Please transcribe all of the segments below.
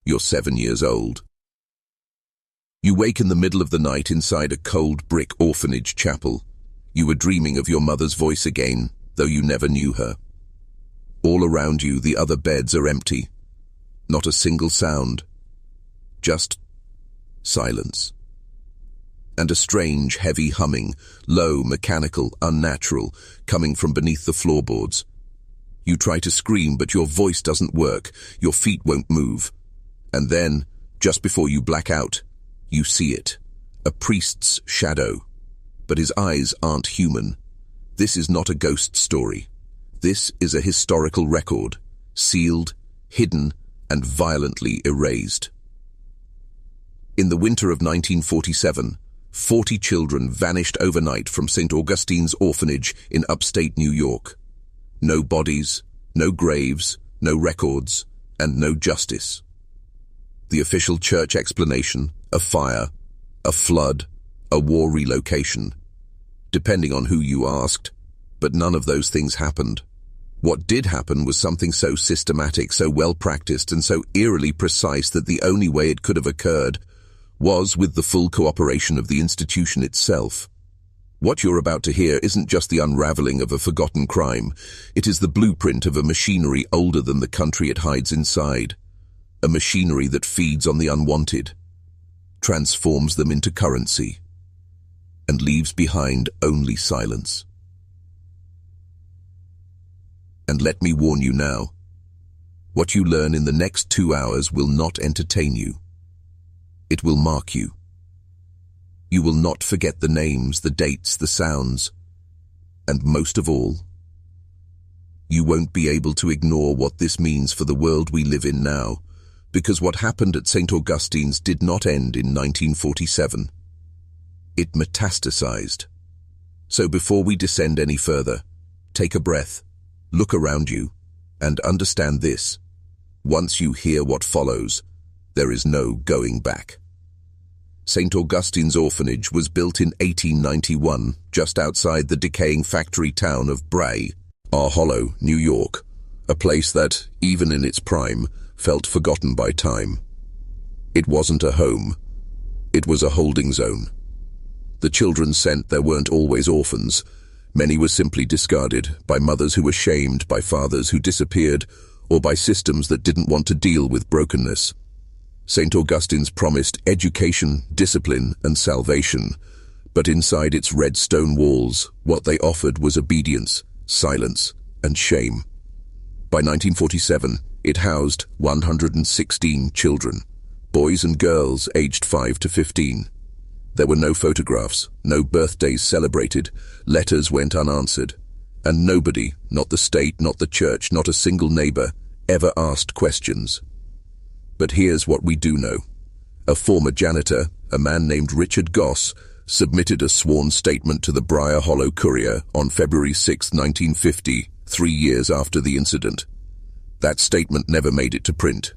You're 7 years old. You wake in the middle of the night inside a cold brick orphanage chapel. You were dreaming of your mother's voice again, though you never knew her. All around you, the other beds are empty. Not a single sound. Just silence. And a strange, heavy humming, low, mechanical, unnatural, coming from beneath the floorboards. You try to scream, but your voice doesn't work. Your feet won't move. And then, just before you black out, you see it. A priest's shadow. But his eyes aren't human. This is not a ghost story. This is a historical record, sealed, hidden, and violently erased. In the winter of 1947, 40 children vanished overnight from St. Augustine's Orphanage in upstate New York. No bodies, no graves, no records, and no justice. The official church explanation: a fire, a flood, a war relocation. Depending on who you asked, but none of those things happened. What did happen was something so systematic, so well-practiced, and so eerily precise that the only way it could have occurred was with the full cooperation of the institution itself. What you're about to hear isn't just the unraveling of a forgotten crime. It is the blueprint of a machinery older than the country it hides inside. A machinery that feeds on the unwanted, transforms them into currency, and leaves behind only silence. And let me warn you now, what you learn in the next 2 hours will not entertain you. It will mark you. You will not forget the names, the dates, the sounds, and most of all, you won't be able to ignore what this means for the world we live in now, because what happened at St. Augustine's did not end in 1947. It metastasized. So before we descend any further, take a breath, look around you, and understand this. Once you hear what follows, there is no going back. St. Augustine's Orphanage was built in 1891, just outside the decaying factory town of Bray, Hollow, New York, a place that, even in its prime, felt forgotten by time. It wasn't a home. It was a holding zone. The children sent there weren't always orphans. Many were simply discarded by mothers who were shamed, by fathers who disappeared, or by systems that didn't want to deal with brokenness. St. Augustine's promised education, discipline, and salvation, but inside its red stone walls, what they offered was obedience, silence, and shame. By 1947, it housed 116 children, boys and girls aged 5 to 15. There were no photographs, no birthdays celebrated, letters went unanswered, and nobody, not the state, not the church, not a single neighbor, ever asked questions. But here's what we do know. A former janitor, a man named Richard Goss, submitted a sworn statement to the Briar Hollow Courier on February 6, 1950, 3 years after the incident. That statement never made it to print.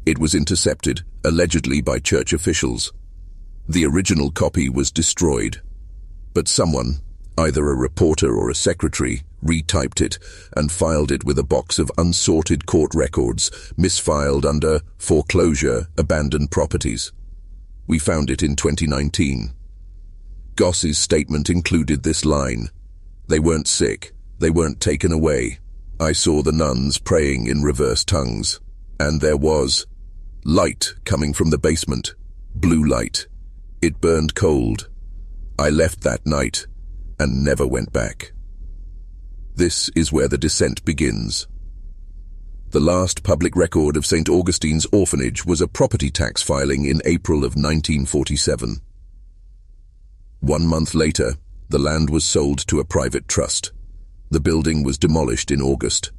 It was intercepted, allegedly by church officials. The original copy was destroyed, but someone, either a reporter or a secretary, retyped it and filed it with a box of unsorted court records, misfiled under foreclosure, abandoned properties. We found it in 2019. Goss's statement included this line: "They weren't sick, they weren't taken away. I saw the nuns praying in reverse tongues, and there was light coming from the basement, blue light. It burned cold. I left that night and never went back." This is where the descent begins. The last public record of St. Augustine's Orphanage was a property tax filing in April of 1947. 1 month later, the land was sold to a private trust. The building was demolished in August.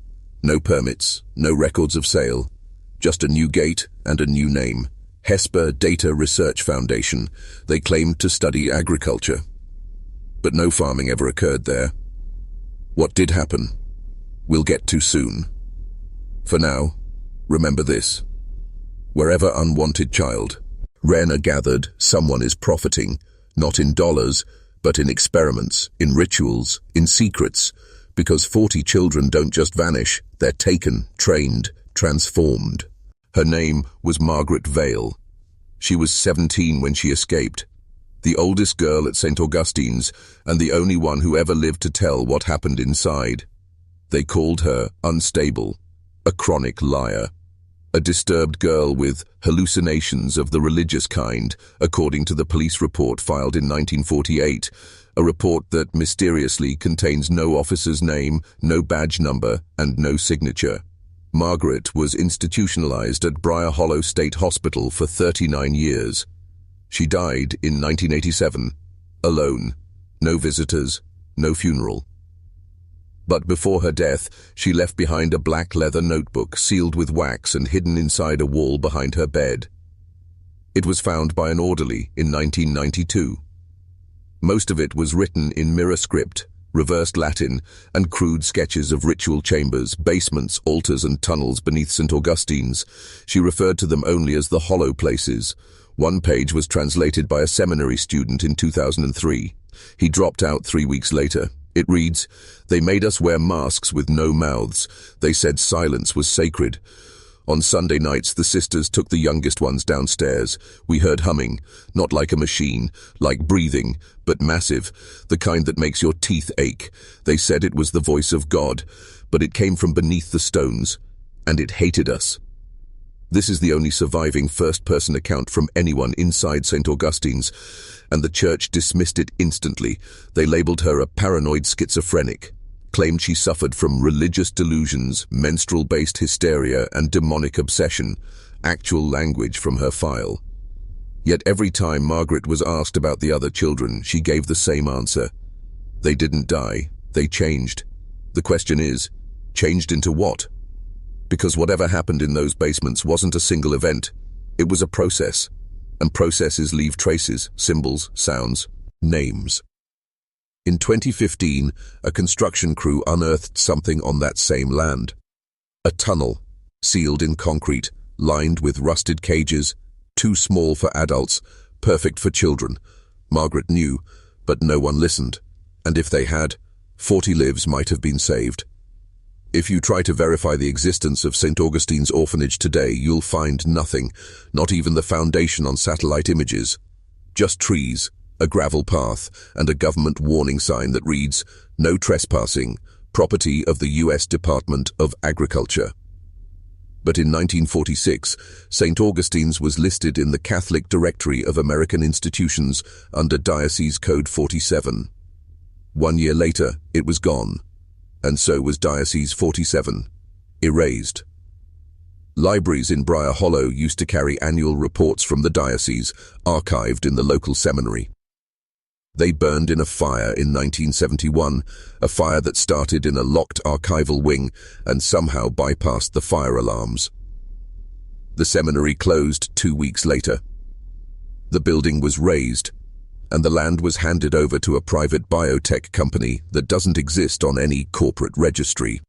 No permits, no records of sale, just a new gate and a new name. Hesper Data Research Foundation. They claimed to study agriculture. But no farming ever occurred there. What did happen, we'll get to soon. For now, remember this. Wherever unwanted child, Ren are gathered, someone is profiting, not in dollars, but in experiments, in rituals, in secrets, because 40 children don't just vanish, they're taken, trained, transformed. Her name was Margaret Vale. She was 17 when she escaped, the oldest girl at St. Augustine's and the only one who ever lived to tell what happened inside. They called her unstable, a chronic liar, a disturbed girl with hallucinations of the religious kind, according to the police report filed in 1948, a report that mysteriously contains no officer's name, no badge number, and no signature. Margaret was institutionalized at Briar Hollow State Hospital for 39 years. She died in 1987, alone, no visitors, no funeral. But before her death, she left behind a black leather notebook sealed with wax and hidden inside a wall behind her bed. It was found by an orderly in 1992. Most of it was written in mirror script, reversed Latin, and crude sketches of ritual chambers, basements, altars, and tunnels beneath St. Augustine's. She referred to them only as the hollow places. One page was translated by a seminary student in 2003. He dropped out 3 weeks later. It reads, "They made us wear masks with no mouths. They said silence was sacred. On Sunday nights, the sisters took the youngest ones downstairs. We heard humming, not like a machine, like breathing, but massive, the kind that makes your teeth ache. They said it was the voice of God, but it came from beneath the stones, and it hated us." This is the only surviving first-person account from anyone inside St. Augustine's, and the church dismissed it instantly. They labeled her a paranoid schizophrenic, claimed she suffered from religious delusions, menstrual-based hysteria, and demonic obsession, actual language from her file. Yet every time Margaret was asked about the other children, she gave the same answer. They didn't die, they changed. The question is, changed into what? Because whatever happened in those basements wasn't a single event. It was a process. And processes leave traces, symbols, sounds, names. In 2015, a construction crew unearthed something on that same land. A tunnel, sealed in concrete, lined with rusted cages, too small for adults, perfect for children. Margaret knew, but no one listened. And if they had, 40 lives might have been saved. If you try to verify the existence of St. Augustine's Orphanage today, you'll find nothing, not even the foundation on satellite images. Just trees, a gravel path, and a government warning sign that reads, "No trespassing, property of the U.S. Department of Agriculture." But in 1946, St. Augustine's was listed in the Catholic Directory of American Institutions under Diocese Code 47. 1 year later, it was gone. And so was Diocese 47, erased. Libraries in Briar Hollow used to carry annual reports from the diocese, archived in the local seminary. They burned in a fire in 1971, a fire that started in a locked archival wing and somehow bypassed the fire alarms. The seminary closed 2 weeks later. The building was razed, and the land was handed over to a private biotech company that doesn't exist on any corporate registry.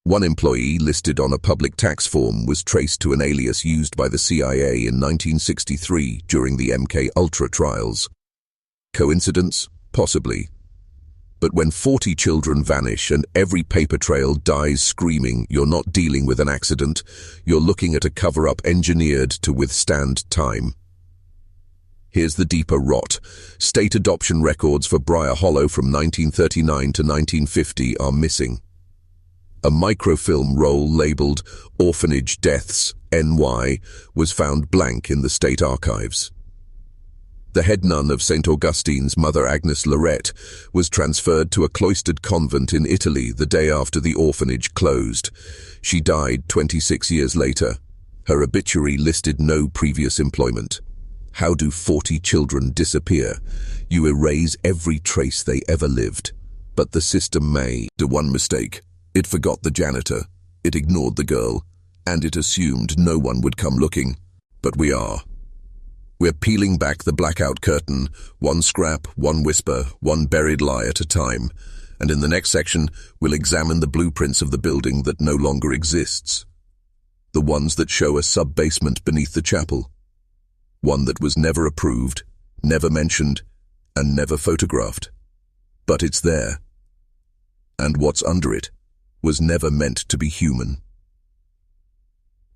One employee listed on a public tax form was traced to an alias used by the CIA in 1963 during the MK Ultra trials. Coincidence? Possibly. But when 40 children vanish and every paper trail dies screaming, you're not dealing with an accident, you're looking at a cover-up engineered to withstand time. Here's the deeper rot. State adoption records for Briar Hollow from 1939 to 1950 are missing. A microfilm roll labeled Orphanage Deaths, NY, was found blank in the state archives. The head nun of St. Augustine's, Mother Agnes Lorette, was transferred to a cloistered convent in Italy the day after the orphanage closed. She died 26 years later. Her obituary listed no previous employment. How do 40 children disappear? You erase every trace they ever lived. But the system may do one mistake. It forgot the janitor. It ignored the girl. And it assumed no one would come looking. But we are. We're peeling back the blackout curtain, one scrap, one whisper, one buried lie at a time. And in the next section, we'll examine the blueprints of the building that no longer exists. The ones that show a sub-basement beneath the chapel. One that was never approved, never mentioned, and never photographed. But it's there. And what's under it was never meant to be human.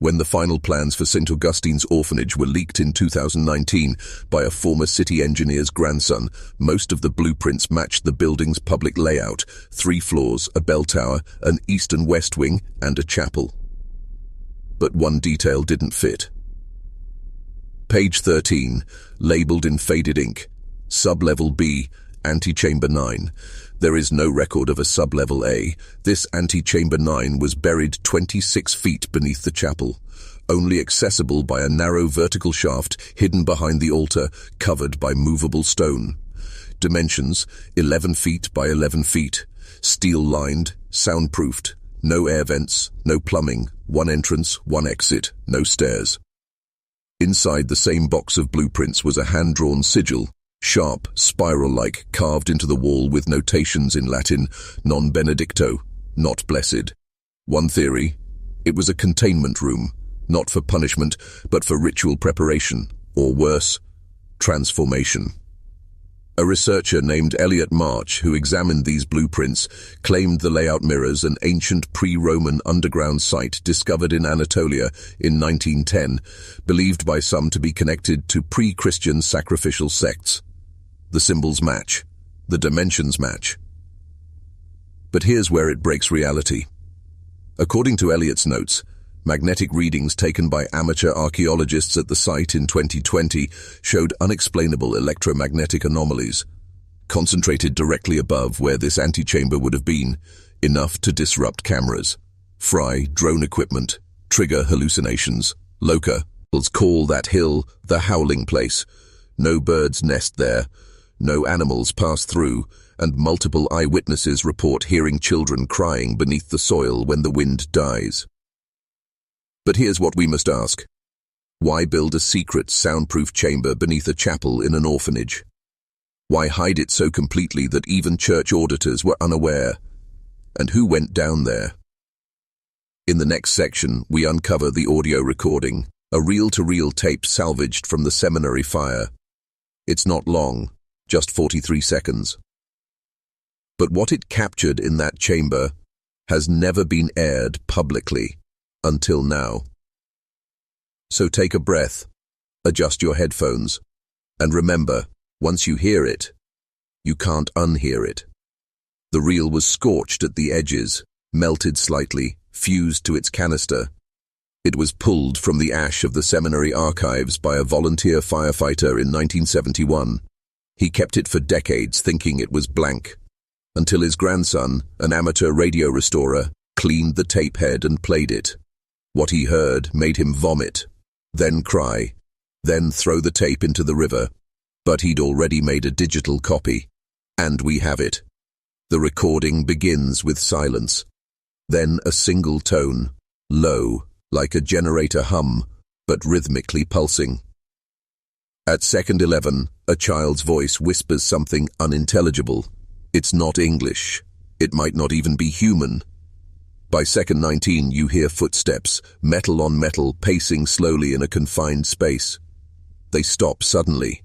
When the final plans for St. Augustine's orphanage were leaked in 2019 by a former city engineer's grandson, most of the blueprints matched the building's public layout: 3 floors, a bell tower, an east and west wing, and a chapel. But one detail didn't fit. Page 13, labeled in faded ink, Sub-Level B, Antechamber 9. There is no record of a Sub-Level A. This Antechamber 9 was buried 26 feet beneath the chapel, only accessible by a narrow vertical shaft hidden behind the altar, covered by movable stone. Dimensions: 11 feet by 11 feet, steel-lined, soundproofed, no air vents, no plumbing, 1 entrance, 1 exit, no stairs. Inside the same box of blueprints was a hand-drawn sigil, sharp, spiral-like, carved into the wall with notations in Latin: non benedicto, not blessed. One theory: it was a containment room, not for punishment, but for ritual preparation, or worse, transformation. A researcher named Elliot March, who examined these blueprints, claimed the layout mirrors an ancient pre-Roman underground site discovered in Anatolia in 1910, believed by some to be connected to pre-Christian sacrificial sects. The symbols match. The dimensions match. But here's where it breaks reality. According to Elliot's notes, magnetic readings taken by amateur archaeologists at the site in 2020 showed unexplainable electromagnetic anomalies, concentrated directly above where this antechamber would have been, enough to disrupt cameras, fry drone equipment, trigger hallucinations. Locals call that hill the howling place. No birds nest there, no animals pass through, and multiple eyewitnesses report hearing children crying beneath the soil when the wind dies. But here's what we must ask. Why build a secret, soundproof chamber beneath a chapel in an orphanage? Why hide it so completely that even church auditors were unaware? And who went down there? In the next section, we uncover the audio recording, a reel-to-reel tape salvaged from the seminary fire. It's not long, just 43 seconds. But what it captured in that chamber has never been aired publicly. Until now. So take a breath, adjust your headphones, and remember, once you hear it, you can't unhear it. The reel was scorched at the edges, melted slightly, fused to its canister. It was pulled from the ash of the seminary archives by a volunteer firefighter in 1971. He kept it for decades, thinking it was blank, until his grandson, an amateur radio restorer, cleaned the tape head and played it. What he heard made him vomit, then cry, then throw the tape into the river. But he'd already made a digital copy, and we have it. The recording begins with silence, then a single tone, low, like a generator hum, but rhythmically pulsing. At second 11, a child's voice whispers something unintelligible. It's not English. It might not even be human. By second 19, you hear footsteps, metal on metal, pacing slowly in a confined space. They stop suddenly.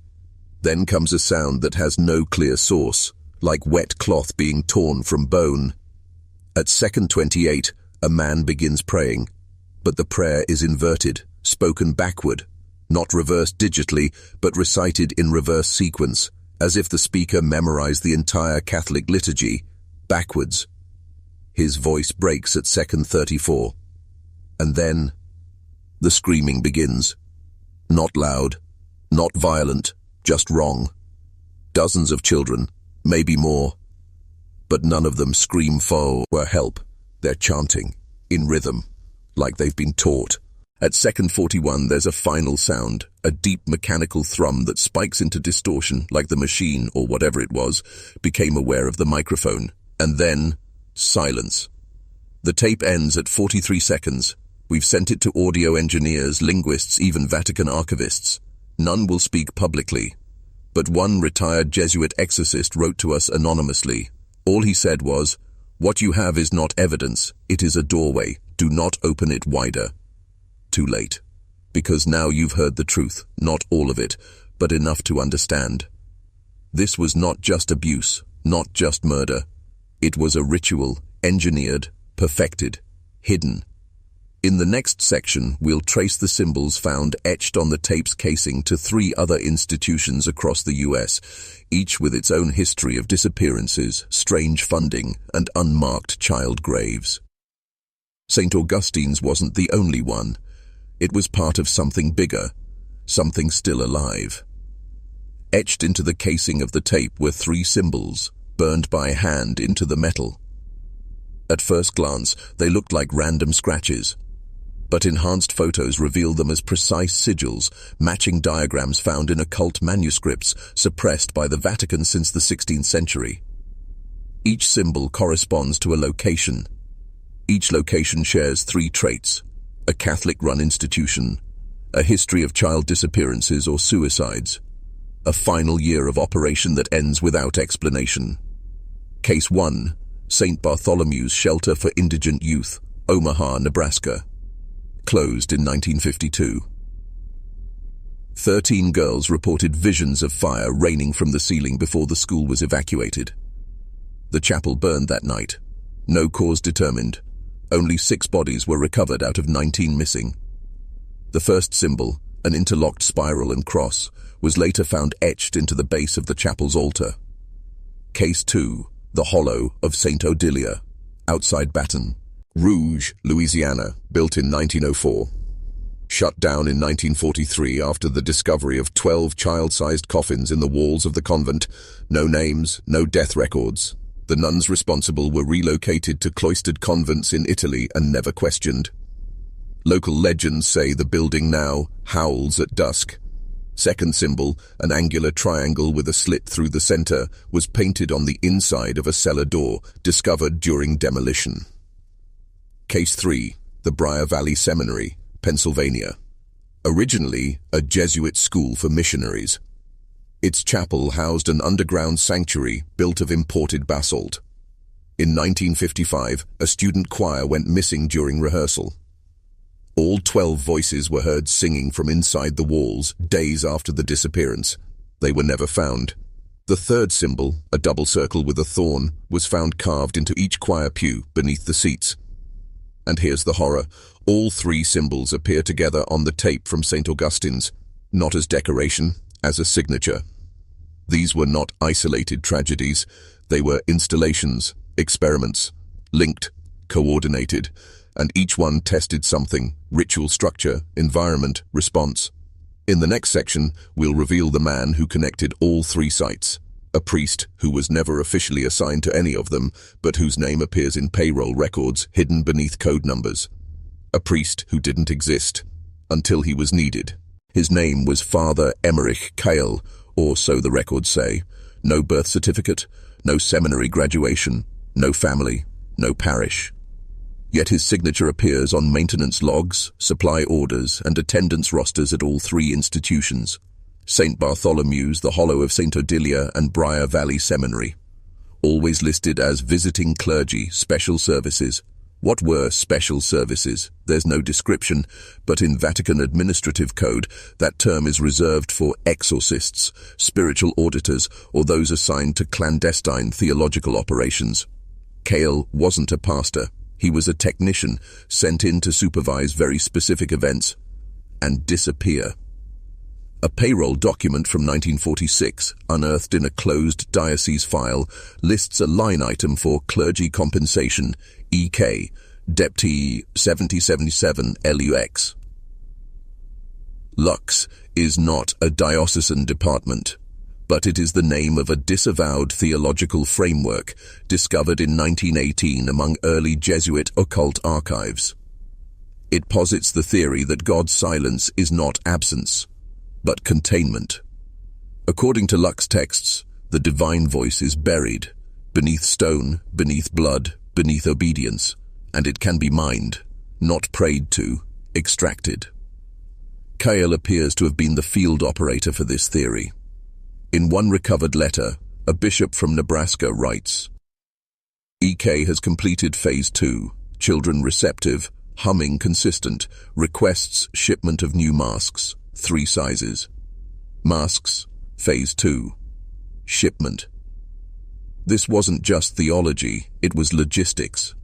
Then comes a sound that has no clear source, like wet cloth being torn from bone. At second 28, a man begins praying, but the prayer is inverted, spoken backward, not reversed digitally, but recited in reverse sequence, as if the speaker memorized the entire Catholic liturgy, backwards. His voice breaks at second 34. And then, the screaming begins. Not loud, not violent, just wrong. Dozens of children, maybe more. But none of them scream for help. They're chanting, in rhythm, like they've been taught. At second 41, there's a final sound, a deep mechanical thrum that spikes into distortion, like the machine, or whatever it was, became aware of the microphone. And then, silence. The tape ends at 43 seconds. We've sent it to audio engineers, linguists, even Vatican archivists. None will speak publicly. But one retired Jesuit exorcist wrote to us anonymously. All he said was, "What you have is not evidence, it is a doorway. Do not open it wider." Too late. Because now you've heard the truth, not all of it, but enough to understand. This was not just abuse, not just murder. It was a ritual, engineered, perfected, hidden. In the next section, we'll trace the symbols found etched on the tape's casing to 3 other institutions across the US, each with its own history of disappearances, strange funding, and unmarked child graves. St. Augustine's wasn't the only one. It was part of something bigger, something still alive. Etched into the casing of the tape were 3 symbols, burned by hand into the metal. At first glance, they looked like random scratches, but enhanced photos reveal them as precise sigils, matching diagrams found in occult manuscripts suppressed by the Vatican since the 16th century. Each symbol corresponds to a location. Each location shares 3 traits: a Catholic-run institution, a history of child disappearances or suicides, a final year of operation that ends without explanation. Case 1, St. Bartholomew's Shelter for Indigent Youth, Omaha, Nebraska. Closed in 1952. 13 girls reported visions of fire raining from the ceiling before the school was evacuated. The chapel burned that night. No cause determined. Only 6 bodies were recovered out of 19 missing. The first symbol, an interlocked spiral and cross, was later found etched into the base of the chapel's altar. Case 2, the Hollow of St. Odilia, outside Baton Rouge, Louisiana, built in 1904. Shut down in 1943 after the discovery of 12 child-sized coffins in the walls of the convent. No names, no death records. The nuns responsible were relocated to cloistered convents in Italy and never questioned. Local legends say the building now howls at dusk. Second symbol, an angular triangle with a slit through the center, was painted on the inside of a cellar door, discovered during demolition. Case 3, the Briar Valley Seminary, Pennsylvania. Originally a Jesuit school for missionaries. Its chapel housed an underground sanctuary built of imported basalt. In 1955, a student choir went missing during rehearsal. All 12 voices were heard singing from inside the walls days after the disappearance. They were never found. The third symbol, a double circle with a thorn, was found carved into each choir pew beneath the seats. And here's the horror. All 3 symbols appear together on the tape from St. Augustine's, not as decoration, as a signature. These were not isolated tragedies. They were installations, experiments, linked, coordinated, and each one tested something: ritual structure, environment, response. In the next section, we'll reveal the man who connected all 3 sites. A priest who was never officially assigned to any of them, but whose name appears in payroll records hidden beneath code numbers. A priest who didn't exist until he was needed. His name was Father Emmerich Keil, or so the records say. No birth certificate, no seminary graduation, no family, no parish. Yet his signature appears on maintenance logs, supply orders, and attendance rosters at all 3 institutions: St. Bartholomew's, the Hollow of St. Odilia, and Briar Valley Seminary. Always listed as visiting clergy, special services. What were special services? There's no description, but in Vatican administrative code, that term is reserved for exorcists, spiritual auditors, or those assigned to clandestine theological operations. Keil wasn't a pastor. He was a technician sent in to supervise very specific events and disappear. A payroll document from 1946, unearthed in a closed diocese file, lists a line item for clergy compensation, EK, Deputy 7077 LUX. Lux is not a diocesan department, but it is the name of a disavowed theological framework discovered in 1918 among early Jesuit occult archives. It posits the theory that God's silence is not absence, but containment. According to Lux texts, the divine voice is buried, beneath stone, beneath blood, beneath obedience, and it can be mined, not prayed to, extracted. Keil appears to have been the field operator for this theory. In one recovered letter, a bishop from Nebraska writes, EK has completed phase 2, children receptive, humming consistent, requests shipment of new masks, 3 sizes. Masks, phase 2. Shipment. This wasn't just theology, it was logistics.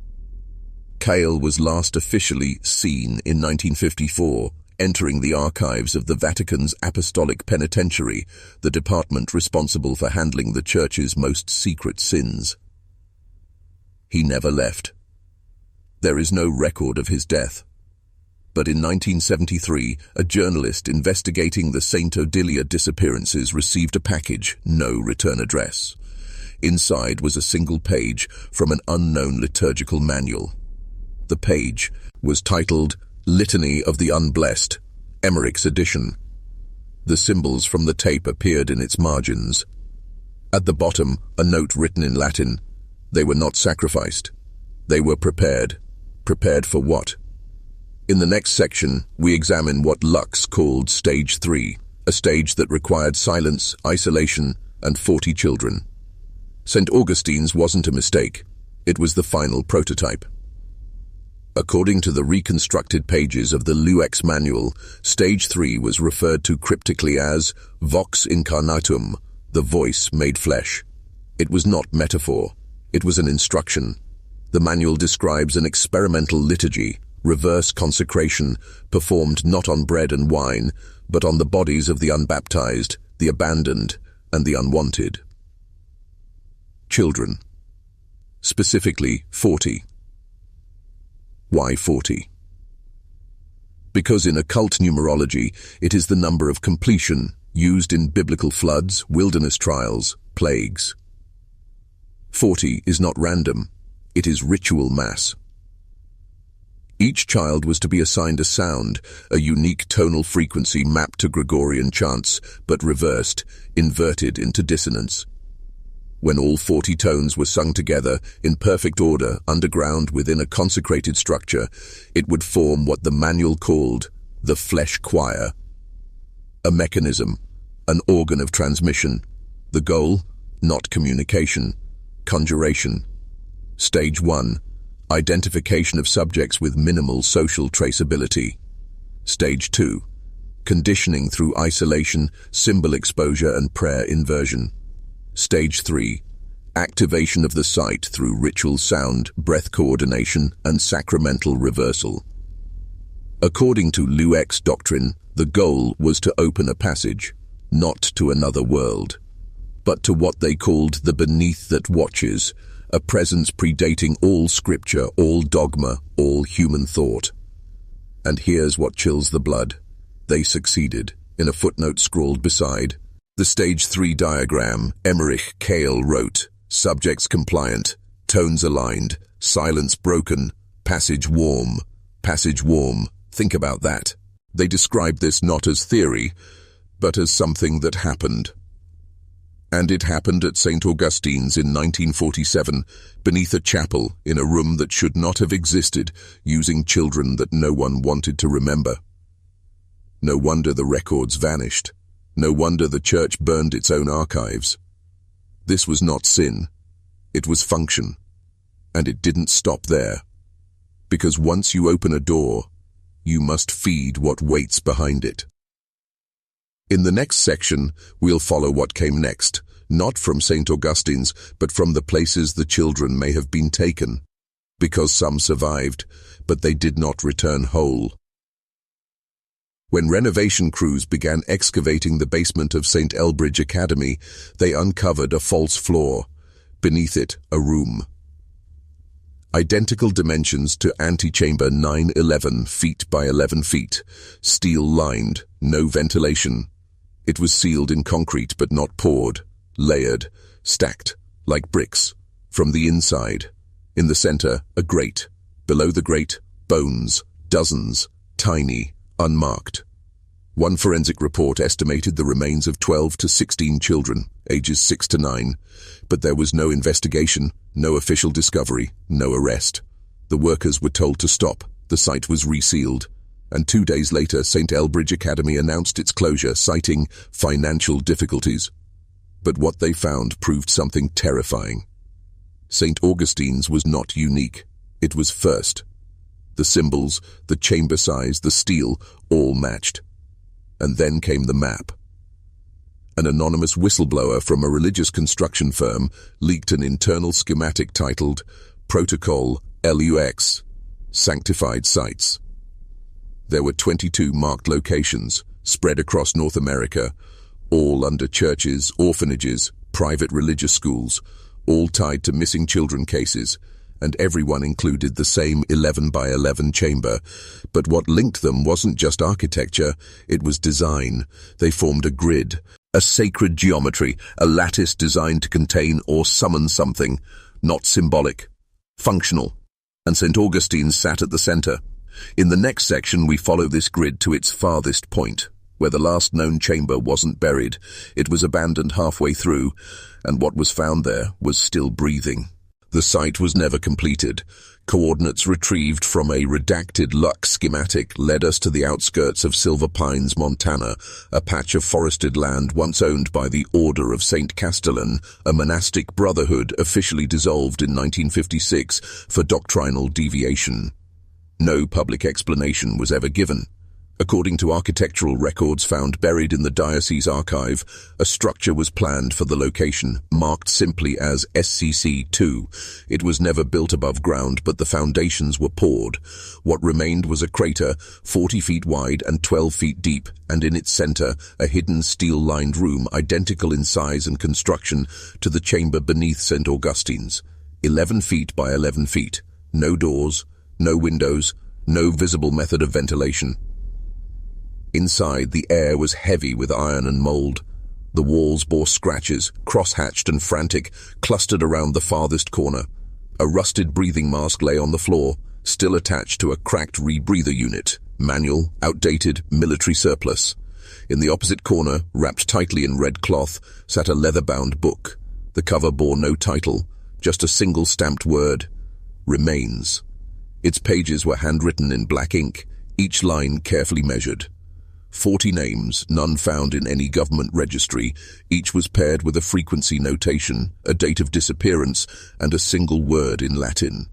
Cale was last officially seen in 1954, entering the archives of the Vatican's Apostolic Penitentiary, the department responsible for handling the Church's most secret sins. He never left. There is no record of his death. But in 1973, a journalist investigating the St. Odilia disappearances received a package, no return address. Inside was a single page from an unknown liturgical manual. The page was titled Litany of the Unblessed, Emmerich's edition. The symbols from the tape appeared in its margins. At the bottom, a note written in Latin. They were not sacrificed. They were prepared. Prepared for what? In the next section, we examine what Lux called Stage 3, a stage that required silence, isolation, and 40 children. St. Augustine's wasn't a mistake. It was the final prototype. According to the reconstructed pages of the Luex manual, Stage 3 was referred to cryptically as Vox Incarnatum, the voice made flesh. It was not metaphor. It was an instruction. The manual describes an experimental liturgy, reverse consecration, performed not on bread and wine, but on the bodies of the unbaptized, the abandoned, and the unwanted. Children. Specifically, 40. Why 40? Because in occult numerology, it is the number of completion, used in biblical floods, wilderness trials, plagues. 40 is not random. It is ritual mass. Each child was to be assigned a sound, a unique tonal frequency mapped to Gregorian chants, but reversed, inverted into dissonance. When all 40 tones were sung together, in perfect order, underground within a consecrated structure, it would form what the manual called the flesh choir. A mechanism, an organ of transmission. The goal, not communication, conjuration. Stage 1, identification of subjects with minimal social traceability. Stage 2, conditioning through isolation, symbol exposure, and prayer inversion. Stage 3, activation of the sight through ritual sound, breath coordination, and sacramental reversal. According to Luex doctrine, the goal was to open a passage, not to another world, but to what they called the beneath that watches, a presence predating all scripture, all dogma, all human thought. And here's what chills the blood. They succeeded. In a footnote scrawled beside the Stage 3 diagram, Emmerich Cale wrote, subjects compliant, tones aligned, silence broken, passage warm, passage warm. Think about that. They described this not as theory, but as something that happened. And it happened at St. Augustine's in 1947, beneath a chapel, in a room that should not have existed, using children that no one wanted to remember. No wonder the records vanished. No wonder the Church burned its own archives. This was not sin. It was function. And it didn't stop there. Because once you open a door, you must feed what waits behind it. In the next section, we'll follow what came next, not from St. Augustine's, but from the places the children may have been taken. Because some survived, but they did not return whole. When renovation crews began excavating the basement of St. Elbridge Academy, they uncovered a false floor. Beneath it, a room. Identical dimensions to antechamber 9-11 feet by 11 feet, steel-lined, no ventilation. It was sealed in concrete but not poured, layered, stacked, like bricks, from the inside. In the center, a grate. Below the grate, bones, dozens, tiny, unmarked. One forensic report estimated the remains of 12 to 16 children, ages 6 to 9, but there was no investigation, no official discovery, no arrest. The workers were told to stop, the site was resealed, and 2 days later St. Elbridge Academy announced its closure, citing financial difficulties. But what they found proved something terrifying. St. Augustine's was not unique. It was first. The symbols, the chamber size, the steel, all matched. And then came the map. An anonymous whistleblower from a religious construction firm leaked an internal schematic titled Protocol LUX. Sanctified sites. There were 22 marked locations, spread across North America, all under churches, orphanages, private religious schools, all tied to missing children cases, and everyone included the same 11 by 11 chamber. But what linked them wasn't just architecture, it was design. They formed a grid, a sacred geometry, a lattice designed to contain or summon something, not symbolic, functional. And St. Augustine sat at the center. In the next section, we follow this grid to its farthest point, where the last known chamber wasn't buried. It was abandoned halfway through, and what was found there was still breathing. The site was never completed. Coordinates retrieved from a redacted Luck schematic led us to the outskirts of Silver Pines, Montana, a patch of forested land once owned by the Order of St. Castellan, a monastic brotherhood officially dissolved in 1956 for doctrinal deviation. No public explanation was ever given. According to architectural records found buried in the diocese archive, a structure was planned for the location, marked simply as SCC-2. It was never built above ground, but the foundations were poured. What remained was a crater 40 feet wide and 12 feet deep, and in its center, a hidden steel-lined room identical in size and construction to the chamber beneath St. Augustine's. 11 feet by 11 feet. No doors, no windows, no visible method of ventilation. Inside, the air was heavy with iron and mold. The walls bore scratches, cross-hatched and frantic, clustered around the farthest corner. A rusted breathing mask lay on the floor, still attached to a cracked rebreather unit. Manual, outdated, military surplus. In the opposite corner, wrapped tightly in red cloth, sat a leather-bound book. The cover bore no title, just a single stamped word: Remains. Its pages were handwritten in black ink, each line carefully measured. 40 names, none found in any government registry. Each was paired with a frequency notation, a date of disappearance, and a single word in Latin.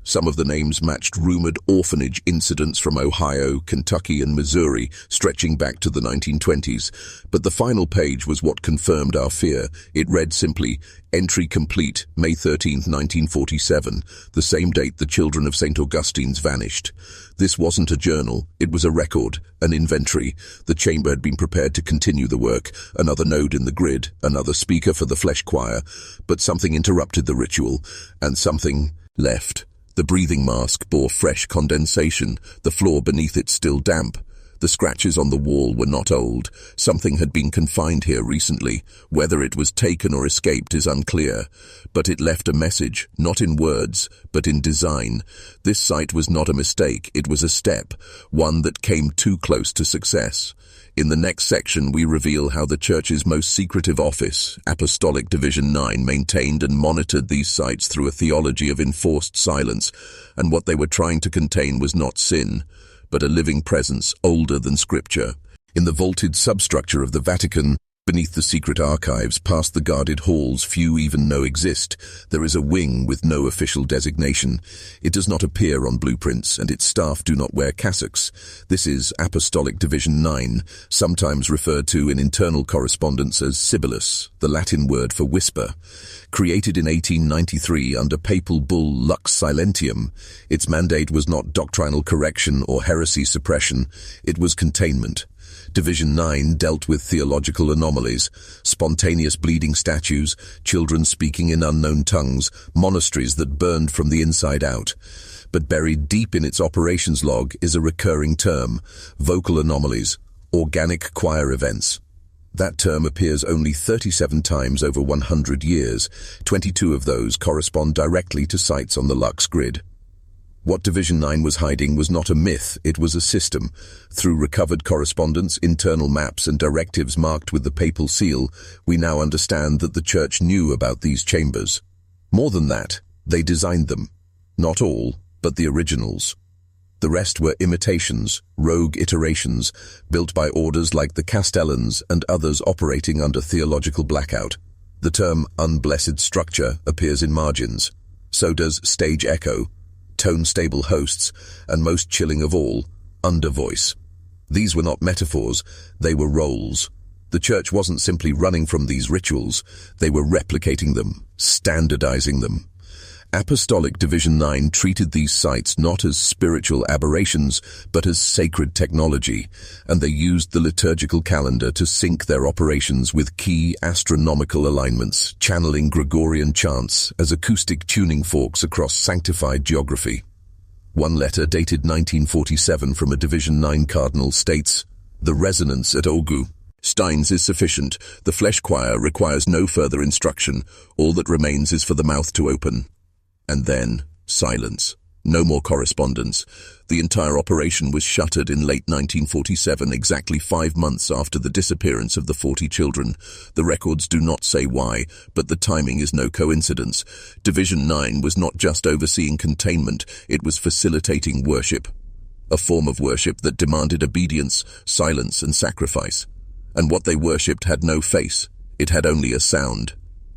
Some of the names matched rumored orphanage incidents from Ohio, Kentucky, and Missouri, stretching back to the 1920s. But the final page was what confirmed our fear. It read simply, "Entry complete, May 13, 1947, the same date the children of St. Augustine's vanished." This wasn't a journal, it was a record, an inventory. The chamber had been prepared to continue the work, another node in the grid, another speaker for the flesh choir. But something interrupted the ritual, and something left. The breathing mask bore fresh condensation, the floor beneath it still damp. The scratches on the wall were not old. Something had been confined here recently. Whether it was taken or escaped is unclear. But it left a message, not in words, but in design. This site was not a mistake, it was a step, one that came too close to success. In the next section, we reveal how the Church's most secretive office, Apostolic Division 9, maintained and monitored these sites through a theology of enforced silence, and what they were trying to contain was not sin, but a living presence older than Scripture. In the vaulted substructure of the Vatican, beneath the secret archives, past the guarded halls few even know exist, there is a wing with no official designation. It does not appear on blueprints, and its staff do not wear cassocks. This is Apostolic Division 9, sometimes referred to in internal correspondence as Sibilus, the Latin word for whisper. Created in 1893 under papal bull Lux Silentium, its mandate was not doctrinal correction or heresy suppression, it was containment. Division 9 dealt with theological anomalies, spontaneous bleeding statues, children speaking in unknown tongues, monasteries that burned from the inside out. But buried deep in its operations log is a recurring term: vocal anomalies, organic choir events. That term appears only 37 times over 100 years. 22 of those correspond directly to sites on the Lux grid. What Division 9 was hiding was not a myth, it was a system. Through recovered correspondence, internal maps, and directives marked with the papal seal, we now understand that the Church knew about these chambers. More than that, they designed them. Not all, but the originals. The rest were imitations, rogue iterations, built by orders like the Castellans and others operating under theological blackout. The term unblessed structure appears in margins. So does stage echo, tone-stable hosts, and most chilling of all, undervoice. These were not metaphors, they were roles. The Church wasn't simply running from these rituals, they were replicating them, standardizing them. Apostolic Division 9 treated these sites not as spiritual aberrations, but as sacred technology, and they used the liturgical calendar to sync their operations with key astronomical alignments, channeling Gregorian chants as acoustic tuning forks across sanctified geography. One letter dated 1947 from a Division 9 cardinal states, "The resonance at Augustines is sufficient. The flesh choir requires no further instruction. All that remains is for the mouth to open." And then, silence. No more correspondence. The entire operation was shuttered in late 1947, exactly 5 months after the disappearance of the 40 children. The records do not say why, but the timing is no coincidence. Division 9 was not just overseeing containment, it was facilitating worship. A form of worship that demanded obedience, silence, and sacrifice. And what they worshipped had no face. It had only a sound.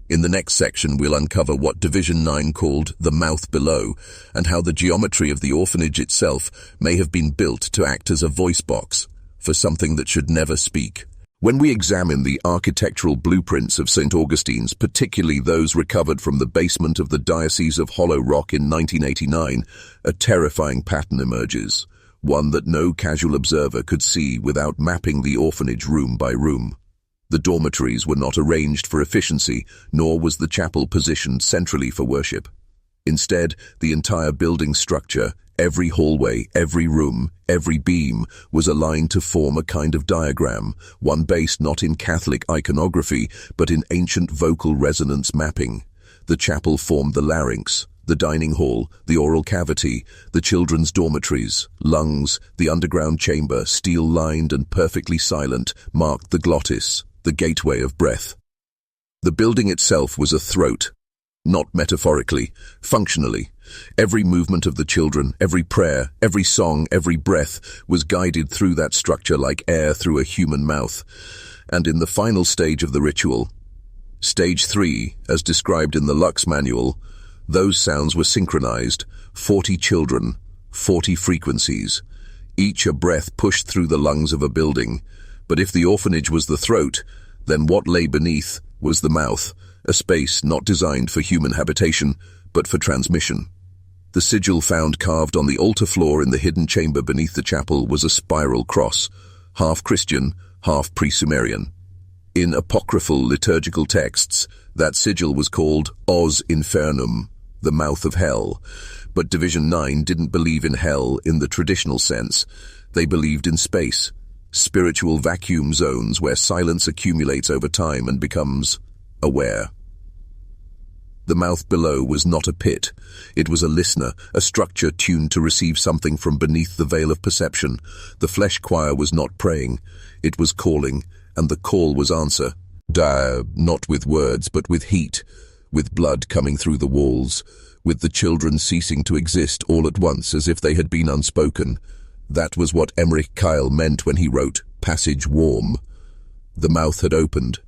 In the next section, we'll uncover what Division 9 called the mouth below, and how the geometry of the orphanage itself may have been built to act as a voice box for something that should never speak. When we examine the architectural blueprints of St. Augustine's, particularly those recovered from the basement of the Diocese of Hollow Rock in 1989, a terrifying pattern emerges, one that no casual observer could see without mapping the orphanage room by room. The dormitories were not arranged for efficiency, nor was the chapel positioned centrally for worship. Instead, the entire building structure, every hallway, every room, every beam, was aligned to form a kind of diagram, one based not in Catholic iconography, but in ancient vocal resonance mapping. The chapel formed the larynx, the dining hall, the oral cavity, the children's dormitories, lungs, the underground chamber, steel-lined and perfectly silent, marked the glottis, the gateway of breath. The building itself was a throat, not metaphorically, functionally. Every movement of the children, every prayer, every song, every breath was guided through that structure like air through a human mouth. And in the final stage of the ritual, Stage 3, as described in the Lux Manual, those sounds were synchronized, 40 children, 40 frequencies, each a breath pushed through the lungs of a building. But if the orphanage was the throat, then what lay beneath was the mouth, a space not designed for human habitation, but for transmission. The sigil found carved on the altar floor in the hidden chamber beneath the chapel was a spiral cross, half Christian, half pre-Sumerian. In apocryphal liturgical texts, that sigil was called Os Infernum, the mouth of hell. But Division 9 didn't believe in hell in the traditional sense. They believed in space. Spiritual vacuum zones where silence accumulates over time and becomes aware. The mouth below was not a pit. It was a listener, a structure tuned to receive something from beneath the veil of perception. The flesh choir was not praying. It was calling, and the call was answer. Not with words, but with heat, with blood coming through the walls, with the children ceasing to exist all at once as if they had been unspoken. That was what Emmerich Kyle meant when he wrote Passage Warm. The mouth had opened,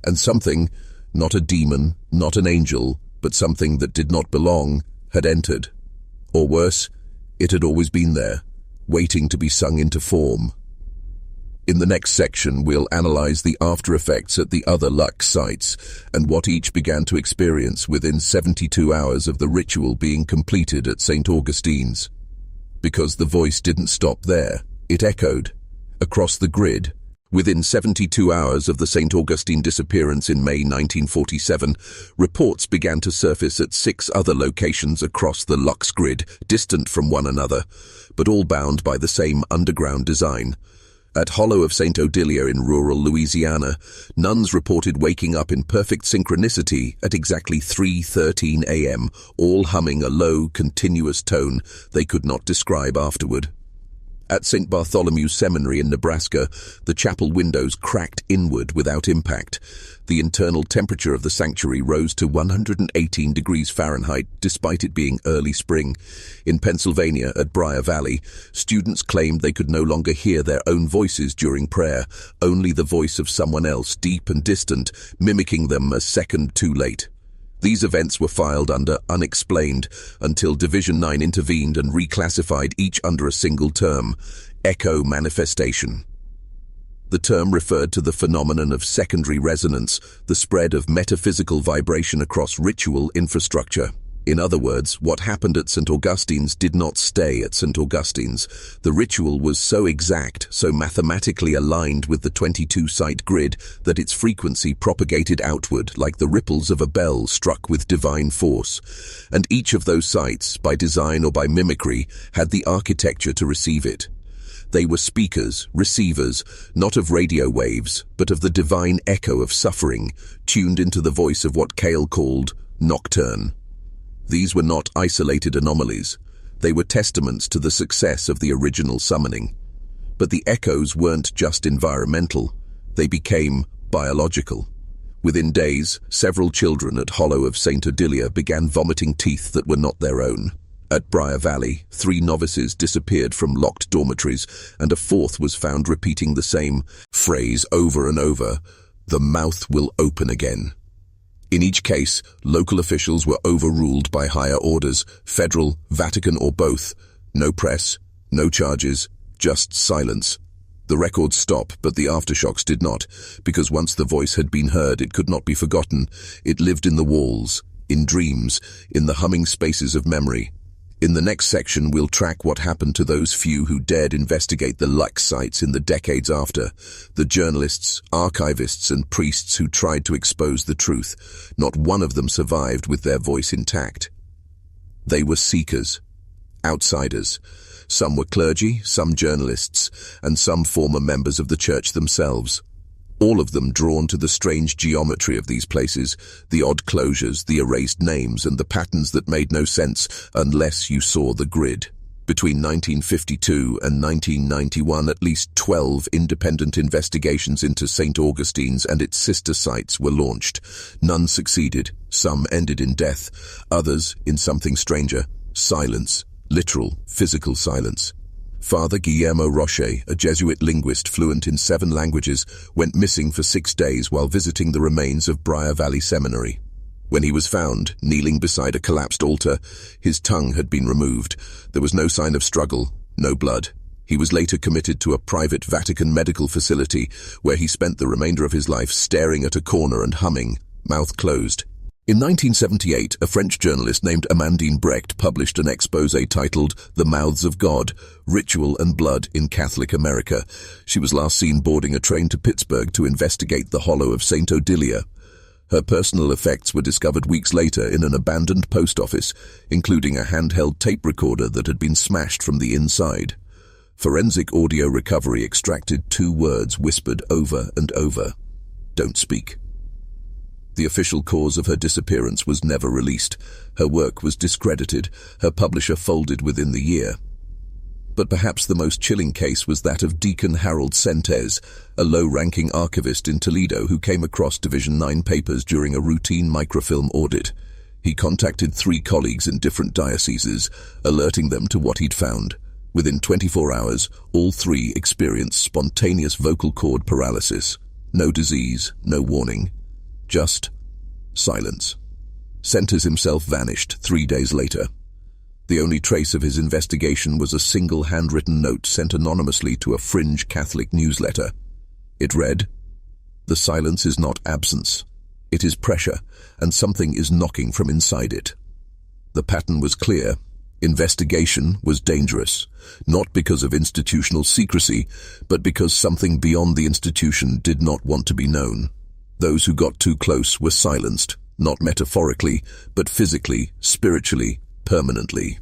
and something, not a demon, not an angel, but something that did not belong, had entered. Or worse, it had always been there, waiting to be sung into form. In the next section, we'll analyze the after effects at the other Lux sites and what each began to experience within 72 hours of the ritual being completed at St. Augustine's. Because the voice didn't stop there, it echoed across the grid. Within 72 hours of the St. Augustine disappearance in May 1947, reports began to surface at 6 other locations across the Lux grid, distant from one another, but all bound by the same underground design. At Hollow of St. Odilia in rural Louisiana, nuns reported waking up in perfect synchronicity at exactly 3:13 a.m., all humming a low, continuous tone they could not describe afterward. At St. Bartholomew's Seminary in Nebraska, the chapel windows cracked inward without impact. The internal temperature of the sanctuary rose to 118 degrees Fahrenheit, despite it being early spring. In Pennsylvania, at Briar Valley, students claimed they could no longer hear their own voices during prayer, only the voice of someone else, deep and distant, mimicking them a second too late. These events were filed under unexplained until Division 9 intervened and reclassified each under a single term, echo manifestation. The term referred to the phenomenon of secondary resonance, the spread of metaphysical vibration across ritual infrastructure. In other words, what happened at St. Augustine's did not stay at St. Augustine's. The ritual was so exact, so mathematically aligned with the 22-site grid, that its frequency propagated outward like the ripples of a bell struck with divine force. And each of those sites, by design or by mimicry, had the architecture to receive it. They were speakers, receivers, not of radio waves, but of the divine echo of suffering, tuned into the voice of what Cale called nocturne. These were not isolated anomalies. They were testaments to the success of the original summoning. But the echoes weren't just environmental. They became biological. Within days, several children at Hollow of St. Odilia began vomiting teeth that were not their own. At Briar Valley, 3 novices disappeared from locked dormitories, and a 4th was found repeating the same phrase over and over: "The mouth will open again." In each case, local officials were overruled by higher orders, federal, Vatican, or both. No press, no charges, just silence. The records stop, but the aftershocks did not, because once the voice had been heard, it could not be forgotten. It lived in the walls, in dreams, in the humming spaces of memory. In the next section, we'll track what happened to those few who dared investigate the Lux sites in the decades after. The journalists, archivists, and priests who tried to expose the truth. Not one of them survived with their voice intact. They were seekers, outsiders. Some were clergy, some journalists, and some former members of the church themselves. All of them drawn to the strange geometry of these places, the odd closures, the erased names, and the patterns that made no sense unless you saw the grid. Between 1952 and 1991, at least 12 independent investigations into St. Augustine's and its sister sites were launched. None succeeded, some ended in death, others in something stranger: silence, literal, physical silence. Father Guillermo Roche, a Jesuit linguist fluent in 7 languages, went missing for 6 days while visiting the remains of Briar Valley Seminary. When he was found, kneeling beside a collapsed altar, his tongue had been removed. There was no sign of struggle, no blood. He was later committed to a private Vatican medical facility, where he spent the remainder of his life staring at a corner and humming, mouth closed. In 1978, a French journalist named Amandine Brecht published an exposé titled "The Mouths of God: Ritual and Blood in Catholic America." She was last seen boarding a train to Pittsburgh to investigate the Hollow of St. Odilia. Her personal effects were discovered weeks later in an abandoned post office, including a handheld tape recorder that had been smashed from the inside. Forensic audio recovery extracted 2 words whispered over and over: "Don't speak." The official cause of her disappearance was never released. Her work was discredited. Her publisher folded within the year. But perhaps the most chilling case was that of Deacon Harold Sentes, a low-ranking archivist in Toledo who came across Division 9 papers during a routine microfilm audit. He contacted 3 colleagues in different dioceses, alerting them to what he'd found. Within 24 hours, all 3 experienced spontaneous vocal cord paralysis. No disease, no warning. Just silence. Sentes himself vanished 3 days later. The only trace of his investigation was a single handwritten note sent anonymously to a fringe Catholic newsletter. It read, "The silence is not absence. It is pressure, and something is knocking from inside it." The pattern was clear. Investigation was dangerous, not because of institutional secrecy, but because something beyond the institution did not want to be known. Those who got too close were silenced, not metaphorically, but physically, spiritually, permanently.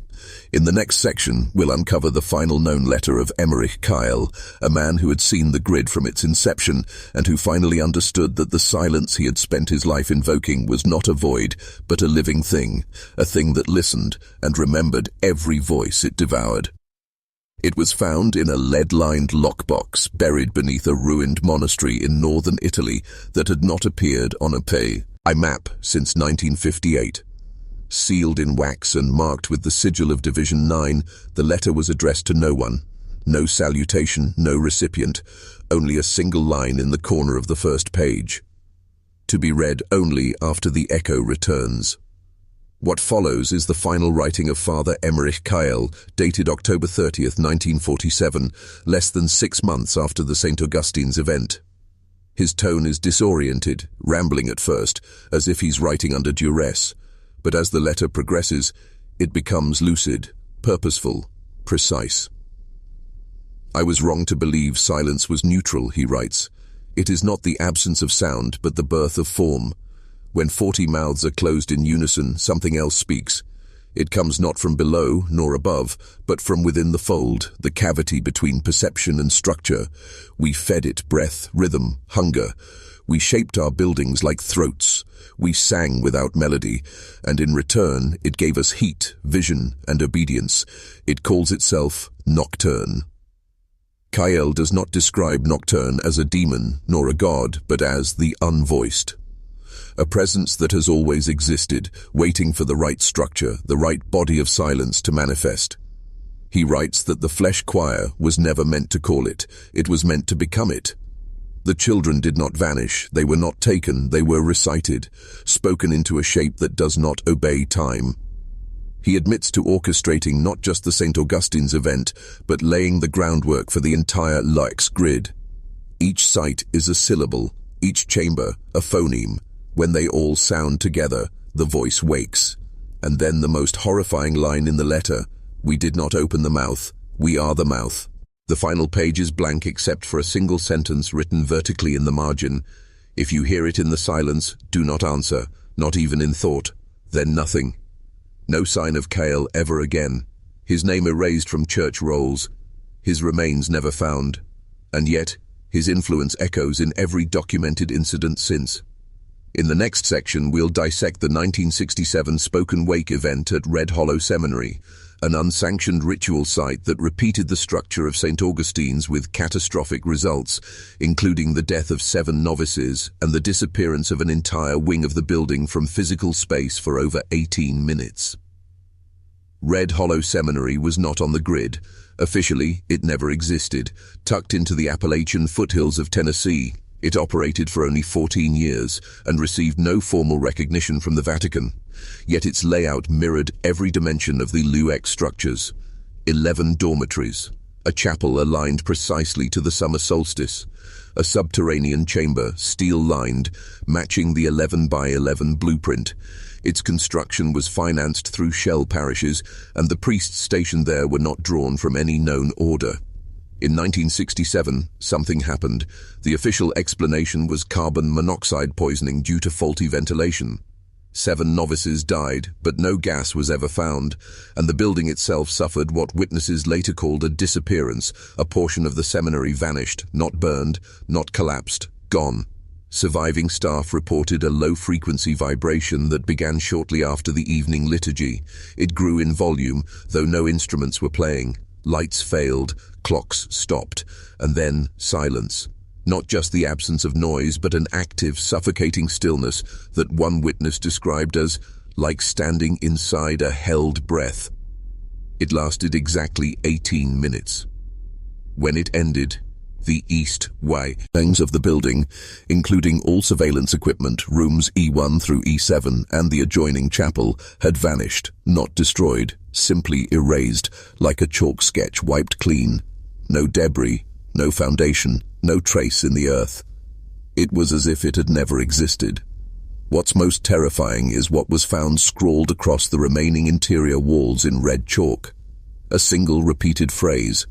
In the next section, we'll uncover the final known letter of Emmerich Kyle, a man who had seen the grid from its inception and who finally understood that the silence he had spent his life invoking was not a void, but a living thing, a thing that listened and remembered every voice it devoured. It was found in a lead-lined lockbox buried beneath a ruined monastery in northern Italy that had not appeared on a map since 1958. Sealed in wax and marked with the sigil of Division 9, the letter was addressed to no one. No salutation, no recipient, only a single line in the corner of the first page. To be read only after the echo returns. What follows is the final writing of Father Emmerich Kyle, dated October 30th, 1947, less than 6 months after the St. Augustine's event. His tone is disoriented, rambling at first, as if he's writing under duress. But as the letter progresses, it becomes lucid, purposeful, precise. "I was wrong to believe silence was neutral," he writes. "It is not the absence of sound, but the birth of form. When 40 mouths are closed in unison, something else speaks. It comes not from below nor above, but from within the fold, the cavity between perception and structure. We fed it breath, rhythm, hunger. We shaped our buildings like throats. We sang without melody, and in return it gave us heat, vision, and obedience. It calls itself Nocturne." Kyle does not describe Nocturne as a demon nor a god, but as the unvoiced. A presence that has always existed, waiting for the right structure, the right body of silence to manifest. He writes that the flesh choir was never meant to call it was meant to become it. The children did not vanish, they were not taken, they were recited, spoken into a shape that does not obey time. He admits to orchestrating not just the St. Augustine's event, but laying the groundwork for the entire Lux grid. Each site is a syllable, each chamber a phoneme. When they all sound together, the voice wakes. And then the most horrifying line in the letter: "We did not open the mouth, we are the mouth." The final page is blank except for a single sentence written vertically in the margin. "If you hear it in the silence, do not answer, not even in thought." Then nothing. No sign of Cale ever again. His name erased from church rolls. His remains never found. And yet, his influence echoes in every documented incident since. In the next section, we'll dissect the 1967 Spoken Wake event at Red Hollow Seminary, an unsanctioned ritual site that repeated the structure of St. Augustine's with catastrophic results, including the death of 7 novices and the disappearance of an entire wing of the building from physical space for over 18 minutes. Red Hollow Seminary was not on the grid. Officially, it never existed. Tucked into the Appalachian foothills of Tennessee, it operated for only 14 years and received no formal recognition from the Vatican. Yet its layout mirrored every dimension of the LUX structures. 11 dormitories, a chapel aligned precisely to the summer solstice, a subterranean chamber, steel-lined, matching the 11 by 11 blueprint. Its construction was financed through shell parishes, and the priests stationed there were not drawn from any known order. In 1967, something happened. The official explanation was carbon monoxide poisoning due to faulty ventilation. 7 novices died, but no gas was ever found, and the building itself suffered what witnesses later called a disappearance. A portion of the seminary vanished, not burned, not collapsed, gone. Surviving staff reported a low-frequency vibration that began shortly after the evening liturgy. It grew in volume, though no instruments were playing. Lights failed, clocks stopped, and then silence. Not just the absence of noise, but an active, suffocating stillness that one witness described as like standing inside a held breath. It lasted exactly 18 minutes. When it ended, the east wings of the building, including all surveillance equipment, rooms E1 through E7 and the adjoining chapel, had vanished, not destroyed, simply erased, like a chalk sketch wiped clean. No debris, no foundation, no trace in the earth. It was as if it had never existed. What's most terrifying is what was found scrawled across the remaining interior walls in red chalk. A single repeated phrase: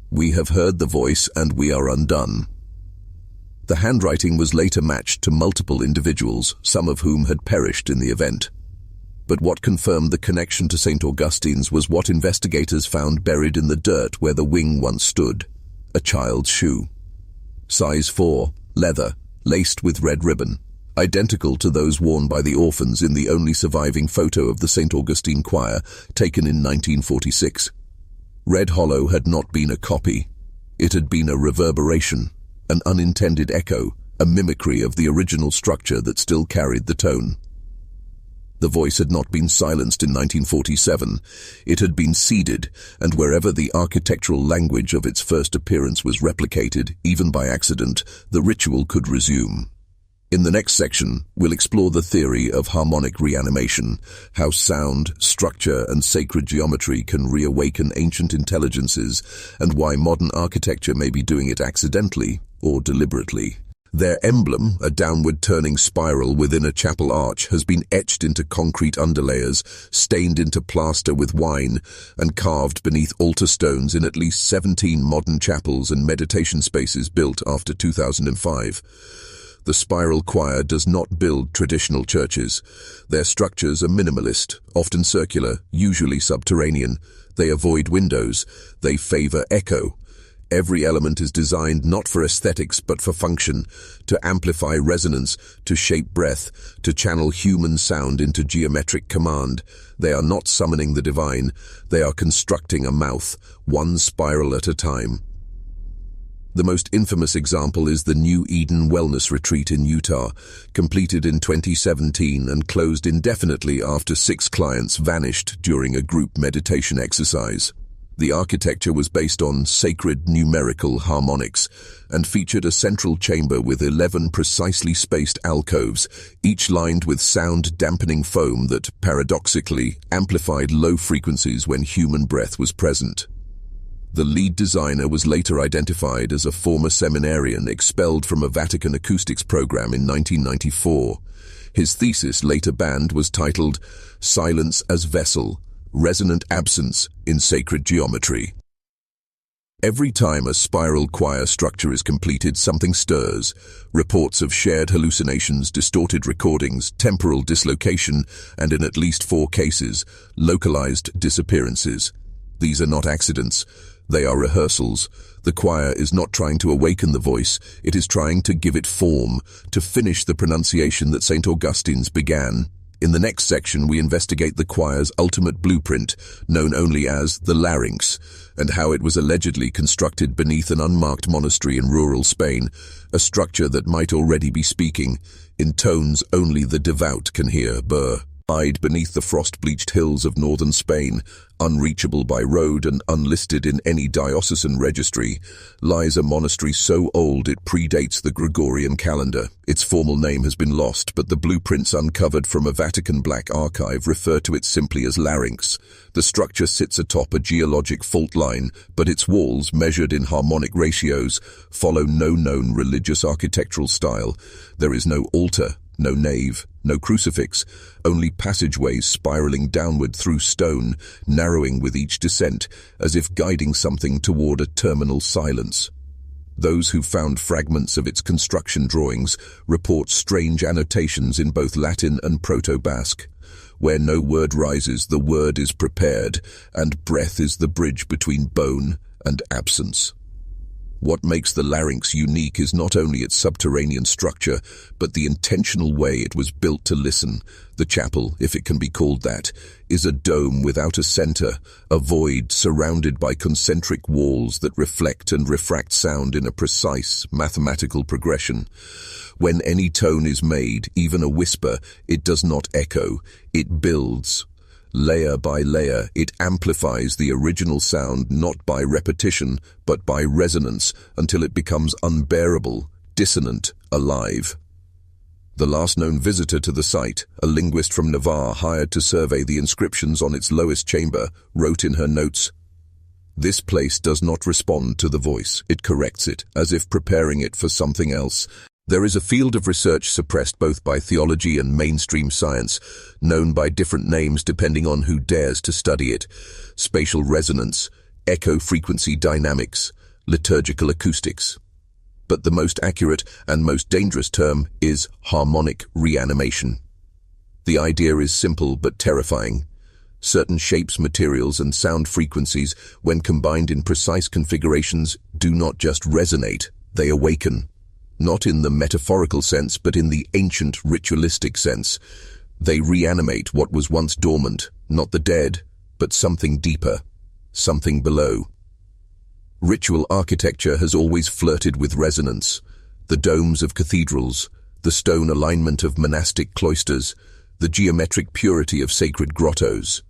"We have heard the voice and we are undone." The handwriting was later matched to multiple individuals, some of whom had perished in the event. But what confirmed the connection to St. Augustine's was what investigators found buried in the dirt where the wing once stood: a child's shoe. Size 4, leather, laced with red ribbon, identical to those worn by the Orphans in the only surviving photo of the St. Augustine choir, taken in 1946. Red Hollow had not been a copy. It had been a reverberation, an unintended echo, a mimicry of the original structure that still carried the tone. The voice had not been silenced in 1947. It had been seeded, and wherever the architectural language of its first appearance was replicated, even by accident, the ritual could resume. In the next section, we'll explore the theory of harmonic reanimation, how sound, structure, and sacred geometry can reawaken ancient intelligences, and why modern architecture may be doing it accidentally or deliberately. Their emblem, a downward-turning spiral within a chapel arch, has been etched into concrete underlayers, stained into plaster with wine, and carved beneath altar stones in at least 17 modern chapels and meditation spaces built after 2005. The spiral choir does not build traditional churches. Their structures are minimalist, often circular, usually subterranean. They avoid windows. They favor echo. Every element is designed not for aesthetics but for function, to amplify resonance, to shape breath, to channel human sound into geometric command. They are not summoning the divine. They are constructing a mouth, one spiral at a time. The most infamous example is the New Eden Wellness Retreat in Utah, completed in 2017 and closed indefinitely after 6 clients vanished during a group meditation exercise. The architecture was based on sacred numerical harmonics and featured a central chamber with 11 precisely spaced alcoves, each lined with sound-dampening foam that, paradoxically, amplified low frequencies when human breath was present. The lead designer was later identified as a former seminarian expelled from a Vatican acoustics program in 1994. His thesis, later banned, was titled "Silence as Vessel, Resonant Absence in Sacred Geometry." Every time a spiral choir structure is completed, something stirs. Reports of shared hallucinations, distorted recordings, temporal dislocation, and in at least 4 cases, localized disappearances. These are not accidents. They are rehearsals. The choir is not trying to awaken the voice, it is trying to give it form, to finish the pronunciation that St. Augustine's began. In the next section, we investigate the choir's ultimate blueprint, known only as the larynx, and how it was allegedly constructed beneath an unmarked monastery in rural Spain, a structure that might already be speaking, in tones only the devout can hear. Hide beneath the frost-bleached hills of northern Spain, unreachable by road and unlisted in any diocesan registry, lies a monastery so old it predates the Gregorian calendar. Its formal name has been lost, but the blueprints uncovered from a Vatican black archive refer to it simply as larynx. The structure sits atop a geologic fault line, but its walls, measured in harmonic ratios, follow no known religious architectural style. There is no altar, no nave, no crucifix, only passageways spiraling downward through stone, narrowing with each descent, as if guiding something toward a terminal silence. Those who found fragments of its construction drawings report strange annotations in both Latin and Proto-Basque. Where no word rises, the word is prepared, and breath is the bridge between bone and absence. What makes the larynx unique is not only its subterranean structure, but the intentional way it was built to listen. The chapel, if it can be called that, is a dome without a center, a void surrounded by concentric walls that reflect and refract sound in a precise mathematical progression. When any tone is made, even a whisper, it does not echo, it builds. Layer by layer, it amplifies the original sound not by repetition, but by resonance, until it becomes unbearable, dissonant, alive. The last known visitor to the site, a linguist from Navarre hired to survey the inscriptions on its lowest chamber, wrote in her notes, "This place does not respond to the voice, it corrects it, as if preparing it for something else." There is a field of research suppressed both by theology and mainstream science, known by different names depending on who dares to study it: spatial resonance, echo-frequency dynamics, liturgical acoustics. But the most accurate and most dangerous term is harmonic reanimation. The idea is simple but terrifying. Certain shapes, materials, and sound frequencies, when combined in precise configurations, do not just resonate, they awaken. Not in the metaphorical sense, but in the ancient ritualistic sense. They reanimate what was once dormant, not the dead, but something deeper, something below. Ritual architecture has always flirted with resonance. The domes of cathedrals, the stone alignment of monastic cloisters, the geometric purity of sacred grottos.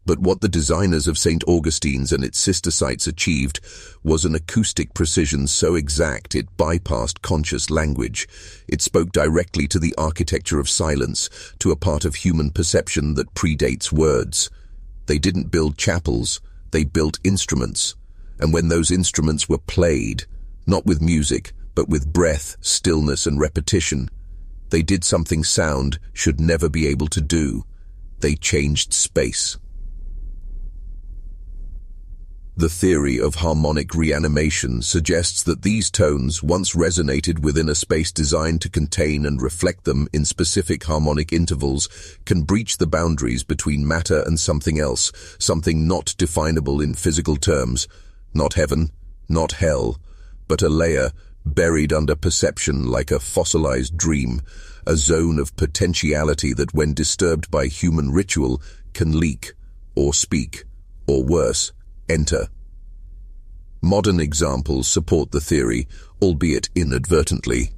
But what the designers of St. Augustine's and its sister sites achieved was an acoustic precision so exact it bypassed conscious language. It spoke directly to the architecture of silence, to a part of human perception that predates words. They didn't build chapels, they built instruments. And when those instruments were played, not with music, but with breath, stillness, and repetition. They did something sound should never be able to do. They changed space. The theory of harmonic reanimation suggests that these tones once resonated within a space designed to contain and reflect them in specific harmonic intervals can breach the boundaries between matter and something else, something not definable in physical terms, not heaven, not hell, but a layer buried under perception like a fossilized dream, a zone of potentiality that when disturbed by human ritual can leak, or speak, or worse, enter. Modern examples support the theory, albeit inadvertently.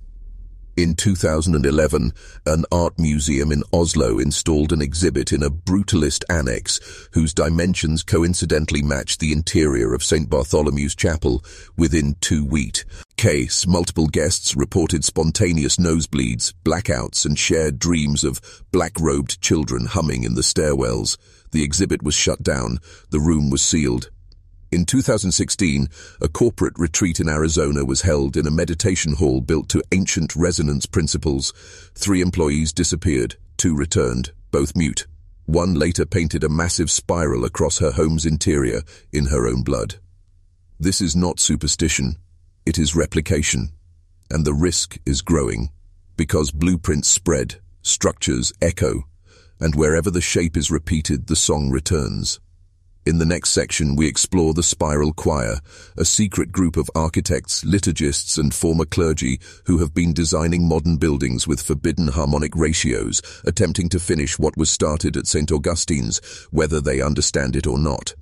In 2011, an art museum in Oslo installed an exhibit in a brutalist annex whose dimensions coincidentally matched the interior of St. Bartholomew's Chapel within 2 weeks. Multiple guests reported spontaneous nosebleeds, blackouts, and shared dreams of black-robed children humming in the stairwells. The exhibit was shut down. The room was sealed. In 2016, a corporate retreat in Arizona was held in a meditation hall built to ancient resonance principles. 3 employees disappeared, 2 returned, both mute. 1 later painted a massive spiral across her home's interior in her own blood. This is not superstition, it is replication. And the risk is growing, because blueprints spread, structures echo, and wherever the shape is repeated, the song returns. In the next section, we explore the Spiral Choir, a secret group of architects, liturgists, and former clergy who have been designing modern buildings with forbidden harmonic ratios, attempting to finish what was started at St. Augustine's, whether they understand it or not.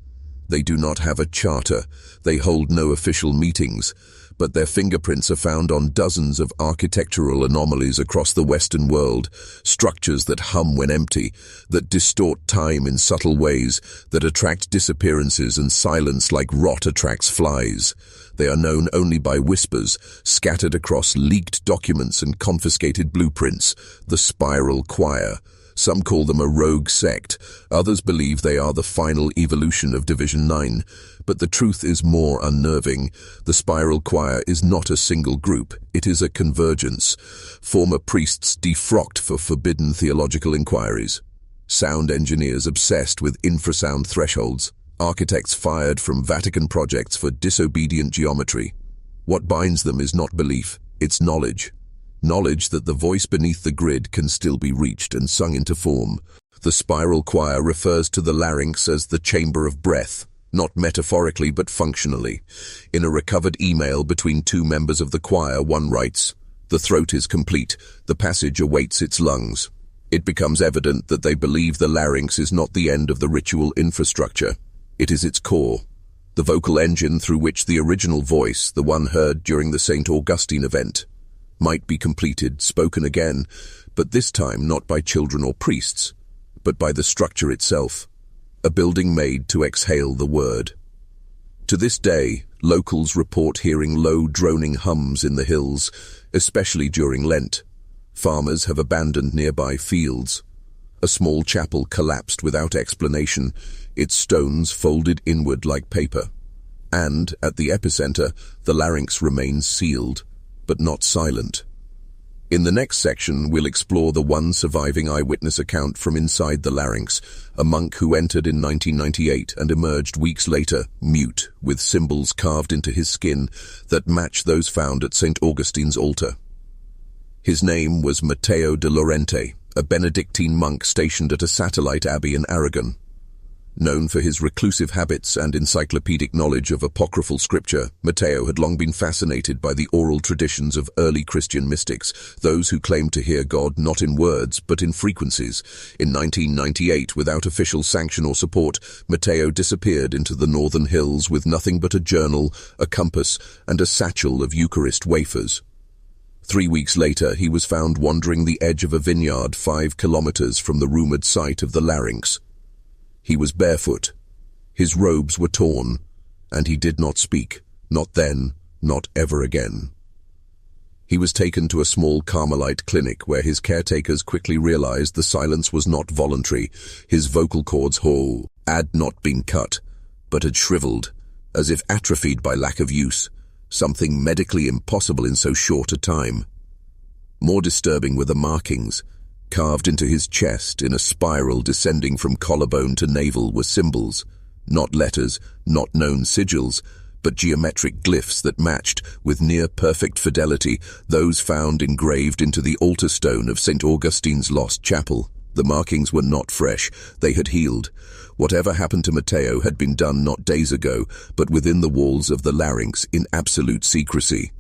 They do not have a charter. They hold no official meetings, but their fingerprints are found on dozens of architectural anomalies across the Western world, structures that hum when empty, that distort time in subtle ways, that attract disappearances and silence like rot attracts flies. They are known only by whispers, scattered across leaked documents and confiscated blueprints, the Spiral Choir. Some call them a rogue sect, others believe they are the final evolution of Division 9. But the truth is more unnerving. The Spiral Choir is not a single group, it is a convergence. Former priests defrocked for forbidden theological inquiries. Sound engineers obsessed with infrasound thresholds. Architects fired from Vatican projects for disobedient geometry. What binds them is not belief, it's knowledge. Knowledge that the voice beneath the grid can still be reached and sung into form. The Spiral Choir refers to the larynx as the chamber of breath, not metaphorically but functionally. In a recovered email between 2 members of the choir, one writes, "The throat is complete, the passage awaits its lungs." It becomes evident that they believe the larynx is not the end of the ritual infrastructure. It is its core, the vocal engine through which the original voice, the one heard during the St. Augustine event, might be completed, spoken again, but this time not by children or priests, but by the structure itself, a building made to exhale the word. To this day, locals report hearing low droning hums in the hills, especially during Lent. Farmers have abandoned nearby fields. A small chapel collapsed without explanation, its stones folded inward like paper. And, at the epicenter, the larynx remains sealed, but not silent. In the next section, we'll explore the one surviving eyewitness account from inside the larynx, a monk who entered in 1998 and emerged weeks later, mute, with symbols carved into his skin that match those found at St. Augustine's altar. His name was Matteo de Lorente, a Benedictine monk stationed at a satellite abbey in Aragon. Known for his reclusive habits and encyclopedic knowledge of apocryphal scripture, Matteo had long been fascinated by the oral traditions of early Christian mystics, those who claimed to hear God not in words but in frequencies. In 1998, without official sanction or support, Matteo disappeared into the northern hills with nothing but a journal, a compass, and a satchel of Eucharist wafers. 3 weeks later, he was found wandering the edge of a vineyard 5 kilometers from the rumored site of the larynx. He was barefoot, his robes were torn, and he did not speak, not then, not ever again. He was taken to a small Carmelite clinic where his caretakers quickly realized the silence was not voluntary. His vocal cords had not been cut, but had shriveled, as if atrophied by lack of use. something medically impossible in so short a time. More disturbing were the markings. Carved into his chest in a spiral descending from collarbone to navel were symbols, not letters, not known sigils, but geometric glyphs that matched, with near-perfect fidelity, those found engraved into the altar stone of St. Augustine's lost chapel. The markings were not fresh, they had healed. Whatever happened to Matteo had been done not days ago, but within the walls of the larynx in absolute secrecy.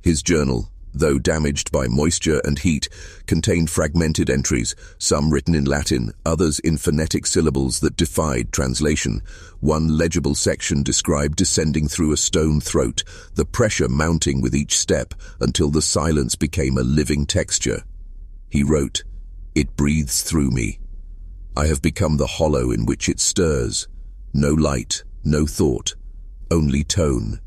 His journal, though damaged by moisture and heat, contained fragmented entries, some written in Latin, others in phonetic syllables that defied translation. One legible section described descending through a stone throat, the pressure mounting with each step until the silence became a living texture. He wrote, "It breathes through me. I have become the hollow in which it stirs. No light, no thought, only tone."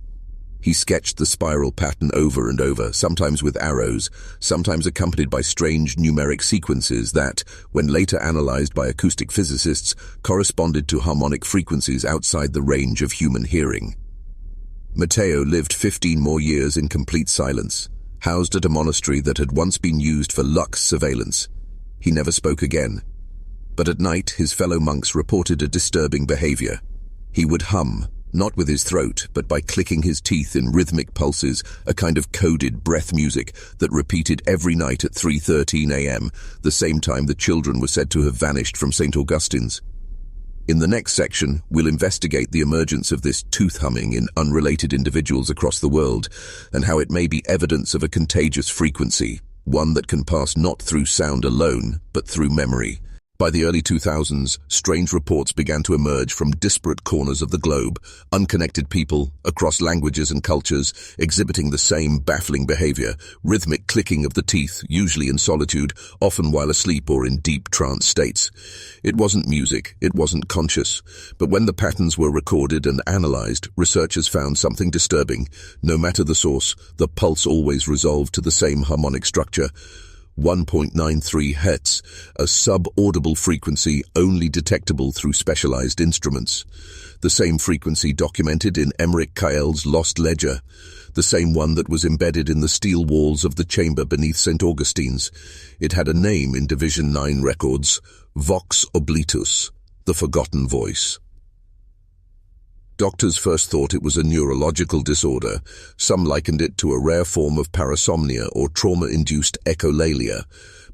He sketched the spiral pattern over and over, sometimes with arrows, sometimes accompanied by strange numeric sequences that, when later analyzed by acoustic physicists, corresponded to harmonic frequencies outside the range of human hearing. Matteo lived 15 more years in complete silence, housed at a monastery that had once been used for lux surveillance. He never spoke again. But at night, his fellow monks reported a disturbing behavior. He would hum, not with his throat, but by clicking his teeth in rhythmic pulses, a kind of coded breath music that repeated every night at 3:13 a.m., the same time the children were said to have vanished from St. Augustine's. In the next section, we'll investigate the emergence of this tooth humming in unrelated individuals across the world, and how it may be evidence of a contagious frequency, one that can pass not through sound alone, but through memory. By the early 2000s, strange reports began to emerge from disparate corners of the globe, unconnected people, across languages and cultures, exhibiting the same baffling behavior, rhythmic clicking of the teeth, usually in solitude, often while asleep or in deep trance states. It wasn't music, it wasn't conscious, but when the patterns were recorded and analyzed, researchers found something disturbing. No matter the source, the pulse always resolved to the same harmonic structure. 1.93 Hz, a sub-audible frequency only detectable through specialized instruments. The same frequency documented in Emmerich Kael's Lost Ledger, the same one that was embedded in the steel walls of the chamber beneath St. Augustine's. It had a name in Division 9 records, Vox Oblates, the forgotten voice. Doctors first thought it was a neurological disorder. Some likened it to a rare form of parasomnia or trauma-induced echolalia.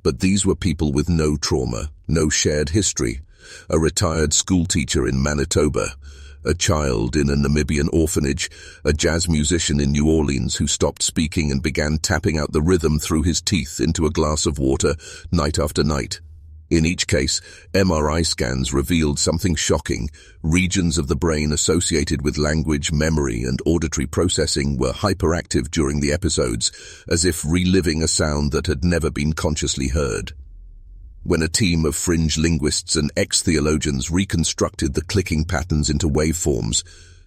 But these were people with no trauma, no shared history. A retired schoolteacher in Manitoba, a child in a Namibian orphanage, a jazz musician in New Orleans who stopped speaking and began tapping out the rhythm through his teeth into a glass of water night after night. In each case, MRI scans revealed something shocking. Regions of the brain associated with language, memory, and auditory processing were hyperactive during the episodes, as if reliving a sound that had never been consciously heard. When a team of fringe linguists and ex-theologians reconstructed the clicking patterns into waveforms,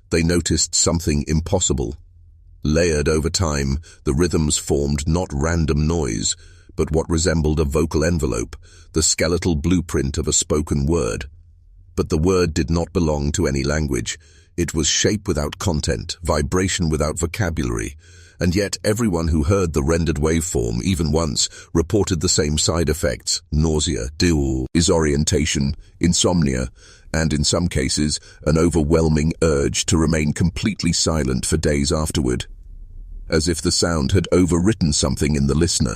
they noticed something impossible. Layered over time, the rhythms formed not random noise, but what resembled a vocal envelope, the skeletal blueprint of a spoken word. But the word did not belong to any language. It was shape without content, vibration without vocabulary, and yet everyone who heard the rendered waveform, even once, reported the same side effects: nausea, disorientation, insomnia, and in some cases, an overwhelming urge to remain completely silent for days afterward, as if the sound had overwritten something in the listener.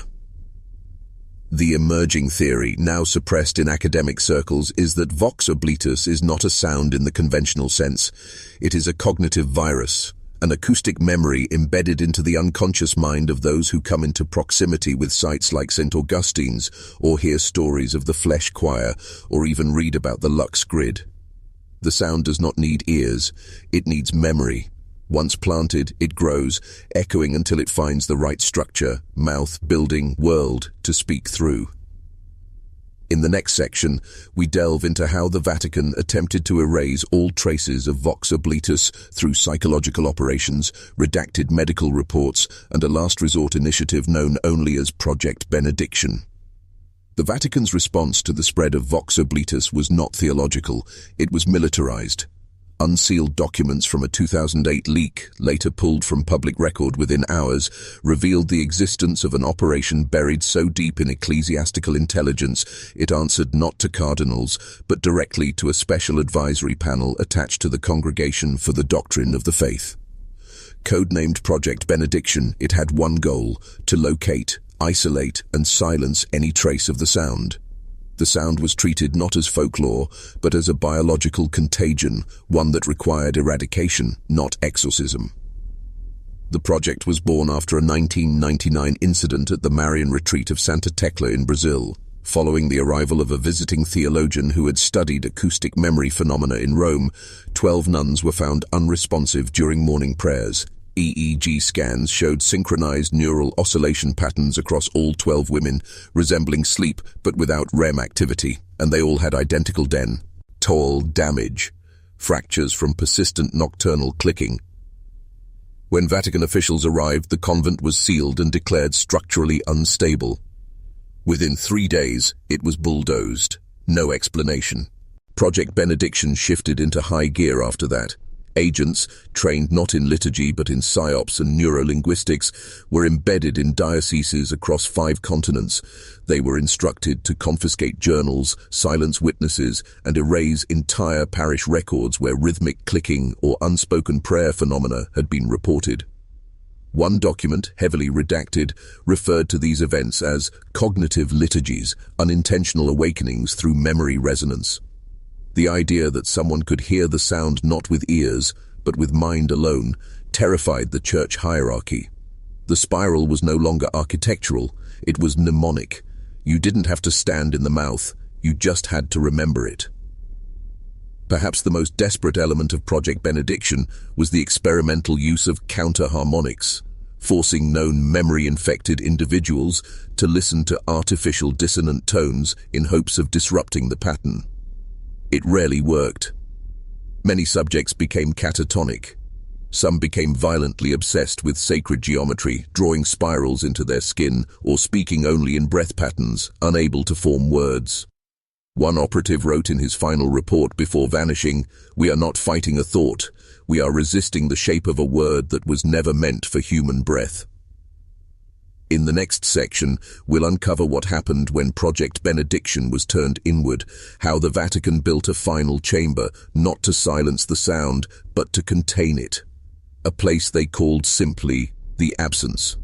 The emerging theory, now suppressed in academic circles, is that Vox Oblates is not a sound in the conventional sense. It is a cognitive virus, an acoustic memory embedded into the unconscious mind of those who come into proximity with sites like St. Augustine's, or hear stories of the flesh choir, or even read about the Lux grid. The sound does not need ears, it needs memory. Once planted, it grows, echoing until it finds the right structure, mouth, building, world to speak through. In the next section, we delve into how the Vatican attempted to erase all traces of Vox Oblates through psychological operations, redacted medical reports, and a last resort initiative known only as Project Benediction. The Vatican's response to the spread of Vox Oblates was not theological, it was militarized. Unsealed documents from a 2008 leak, later pulled from public record within hours, revealed the existence of an operation buried so deep in ecclesiastical intelligence it answered not to cardinals, but directly to a special advisory panel attached to the Congregation for the Doctrine of the Faith. Codenamed Project Benediction, it had one goal: to locate, isolate, and silence any trace of the sound. The sound was treated not as folklore, but as a biological contagion, one that required eradication, not exorcism. The project was born after a 1999 incident at the Marian retreat of Santa Tecla in Brazil, following the arrival of a visiting theologian who had studied acoustic memory phenomena in Rome. 12 nuns were found unresponsive during morning prayers. EEG scans showed synchronized neural oscillation patterns across all 12 women, resembling sleep but without REM activity, and they all had identical toll damage, fractures from persistent nocturnal clicking. When Vatican officials arrived, the convent was sealed and declared structurally unstable. Within 3 days, it was bulldozed. No explanation. Project Benediction shifted into high gear after that. Agents, trained not in liturgy but in psyops and neurolinguistics, were embedded in dioceses across 5 continents. They were instructed to confiscate journals, silence witnesses, and erase entire parish records where rhythmic clicking or unspoken prayer phenomena had been reported. One document, heavily redacted, referred to these events as cognitive liturgies, unintentional awakenings through memory resonance. The idea that someone could hear the sound not with ears, but with mind alone, terrified the church hierarchy. The spiral was no longer architectural, it was mnemonic. You didn't have to stand in the mouth, you just had to remember it. Perhaps the most desperate element of Project Benediction was the experimental use of counter-harmonics, forcing known memory-infected individuals to listen to artificial dissonant tones in hopes of disrupting the pattern. It rarely worked. Many subjects became catatonic. Some became violently obsessed with sacred geometry, drawing spirals into their skin or speaking only in breath patterns, unable to form words. One operative wrote in his final report before vanishing, "We are not fighting a thought. We are resisting the shape of a word that was never meant for human breath." In the next section, we'll uncover what happened when Project Benediction was turned inward, how the Vatican built a final chamber, not to silence the sound, but to contain it. A place they called simply the absence.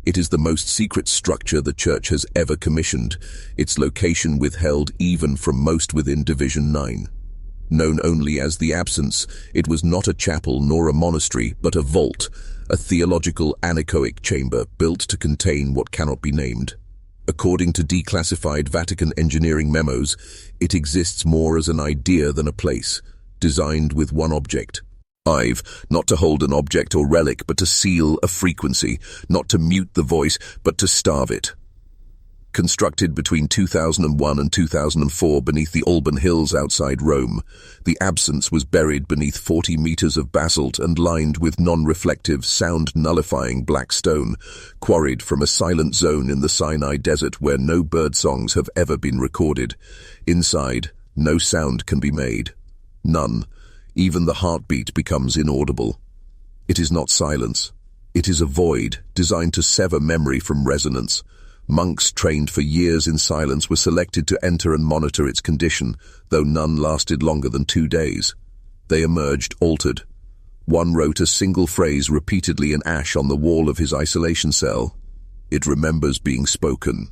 It is the most secret structure the Church has ever commissioned, its location withheld even from most within Division 9. Known only as the absence, it was not a chapel nor a monastery, but a vault, a theological anechoic chamber built to contain what cannot be named. According to declassified Vatican engineering memos, it exists more as an idea than a place, designed with one object. Not to hold an object or relic, but to seal a frequency, not to mute the voice, but to starve it. Constructed between 2001 and 2004 beneath the Alban Hills outside Rome, the absence was buried beneath 40 meters of basalt and lined with non-reflective, sound-nullifying black stone, quarried from a silent zone in the Sinai Desert where no birdsongs have ever been recorded. Inside, no sound can be made. None. Even the heartbeat becomes inaudible. It is not silence. It is a void, designed to sever memory from resonance. Monks trained for years in silence were selected to enter and monitor its condition, though none lasted longer than 2 days. They emerged altered. One wrote a single phrase repeatedly in ash on the wall of his isolation cell. "It remembers being spoken."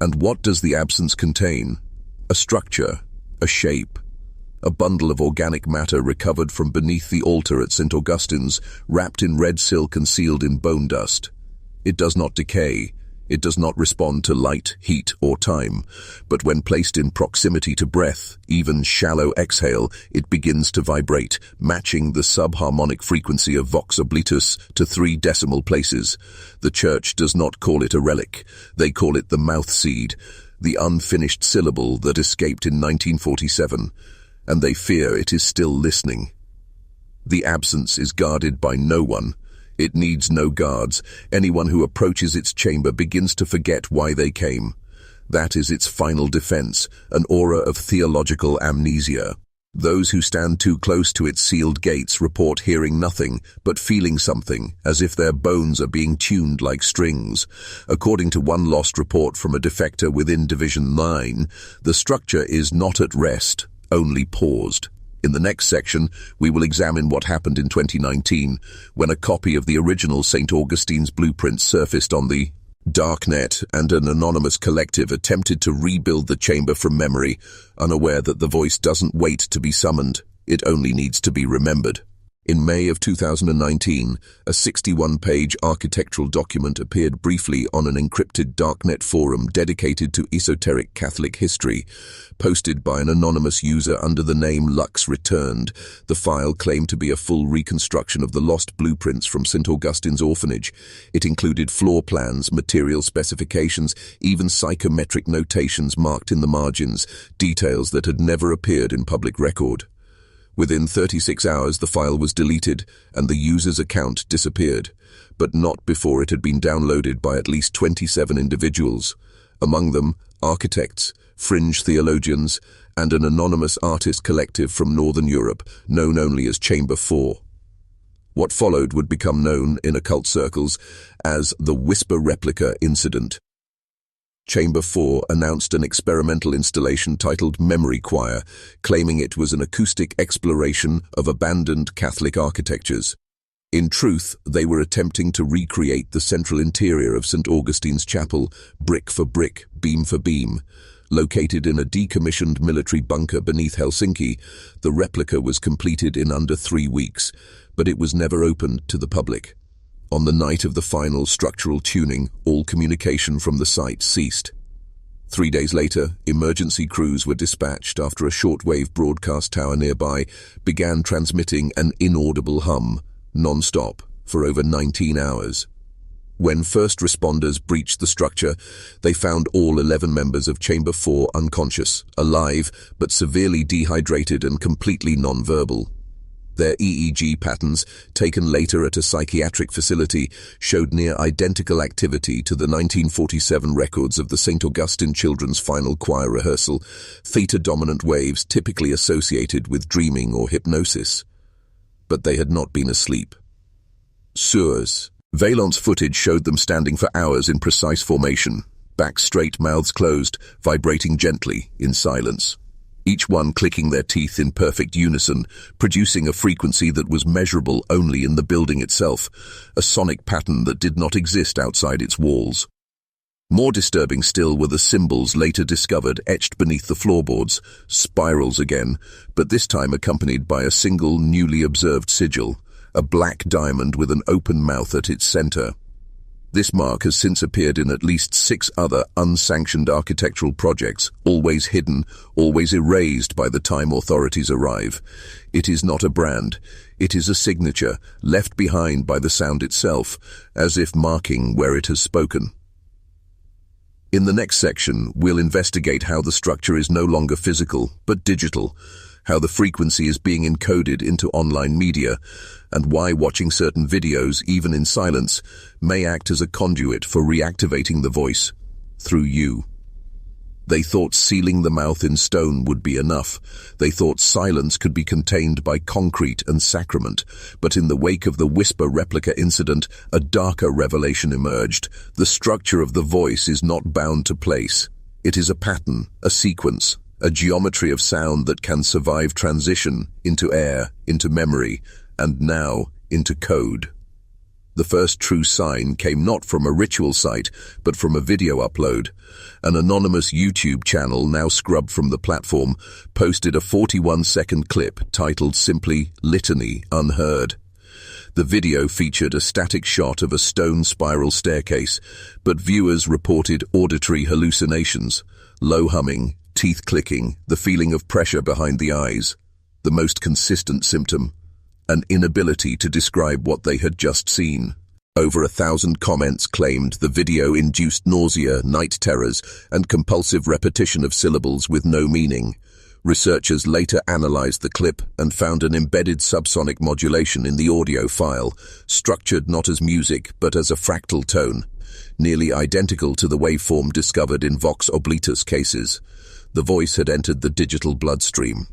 And what does the absence contain? A structure, a shape, a bundle of organic matter recovered from beneath the altar at St. Augustine's, wrapped in red silk and sealed in bone dust. It does not decay. It does not respond to light, heat, or time. But when placed in proximity to breath, even shallow exhale, it begins to vibrate, matching the subharmonic frequency of Vox Oblates to 3 decimal places. The Church does not call it a relic. They call it the mouth seed, the unfinished syllable that escaped in 1947, and they fear it is still listening. The absence is guarded by no one. It needs no guards. Anyone who approaches its chamber begins to forget why they came. That is its final defense, an aura of theological amnesia. Those who stand too close to its sealed gates report hearing nothing, but feeling something, as if their bones are being tuned like strings. According to one lost report from a defector within Division 9, the structure is not at rest, only paused. In the next section, we will examine what happened in 2019, when a copy of the original St. Augustine's blueprint surfaced on the Darknet, and an anonymous collective attempted to rebuild the chamber from memory, unaware that the voice doesn't wait to be summoned, it only needs to be remembered. In May of 2019, a 61-page architectural document appeared briefly on an encrypted Darknet forum dedicated to esoteric Catholic history. Posted by an anonymous user under the name Lux Returned, the file claimed to be a full reconstruction of the lost blueprints from St. Augustine's Orphanage. It included floor plans, material specifications, even psychometric notations marked in the margins, details that had never appeared in public record. Within 36 hours, the file was deleted and the user's account disappeared, but not before it had been downloaded by at least 27 individuals, among them architects, fringe theologians, and an anonymous artist collective from Northern Europe, known only as Chamber 4. What followed would become known in occult circles as the Whisper Replica Incident. Chamber 4 announced an experimental installation titled Memory Choir, claiming it was an acoustic exploration of abandoned Catholic architectures. In truth, they were attempting to recreate the central interior of St. Augustine's Chapel, brick for brick, beam for beam. Located in a decommissioned military bunker beneath Helsinki, the replica was completed in under 3 weeks, but it was never opened to the public. On the night of the final structural tuning, all communication from the site ceased. 3 days later, emergency crews were dispatched after a shortwave broadcast tower nearby began transmitting an inaudible hum, non-stop, for over 19 hours. When first responders breached the structure, they found all 11 members of Chamber 4 unconscious, alive, but severely dehydrated and completely non-verbal. Their EEG patterns, taken later at a psychiatric facility, showed near identical activity to the 1947 records of the St. Augustine Children's Final Choir Rehearsal, theta-dominant waves typically associated with dreaming or hypnosis. But they had not been asleep. Source. Valence footage showed them standing for hours in precise formation, backs straight, mouths closed, vibrating gently, in silence. Each one clicking their teeth in perfect unison, producing a frequency that was measurable only in the building itself, a sonic pattern that did not exist outside its walls. More disturbing still were the symbols later discovered etched beneath the floorboards, spirals again, but this time accompanied by a single newly observed sigil, a black diamond with an open mouth at its center. This mark has since appeared in at least 6 other unsanctioned architectural projects, always hidden, always erased by the time authorities arrive. It is not a brand. It is a signature, left behind by the sound itself, as if marking where it has spoken. In the next section, we'll investigate how the structure is no longer physical, but digital, how the frequency is being encoded into online media, and why watching certain videos, even in silence, may act as a conduit for reactivating the voice, through you. They thought sealing the mouth in stone would be enough. They thought silence could be contained by concrete and sacrament, but in the wake of the Whisper Replica incident, a darker revelation emerged. The structure of the voice is not bound to place. It is a pattern, a sequence, a geometry of sound that can survive transition into air, into memory, and now into code. The first true sign came not from a ritual site, but from a video upload. An anonymous YouTube channel, now scrubbed from the platform, posted a 41-second clip titled simply Litany Unheard. The video featured a static shot of a stone spiral staircase, but viewers reported auditory hallucinations, low humming, teeth clicking, the feeling of pressure behind the eyes. The most consistent symptom, an inability to describe what they had just seen. Over 1,000 comments claimed the video induced nausea, night terrors, and compulsive repetition of syllables with no meaning. Researchers later analyzed the clip and found an embedded subsonic modulation in the audio file, structured not as music but as a fractal tone, nearly identical to the waveform discovered in Vox Oblates cases. The voice had entered the digital bloodstream.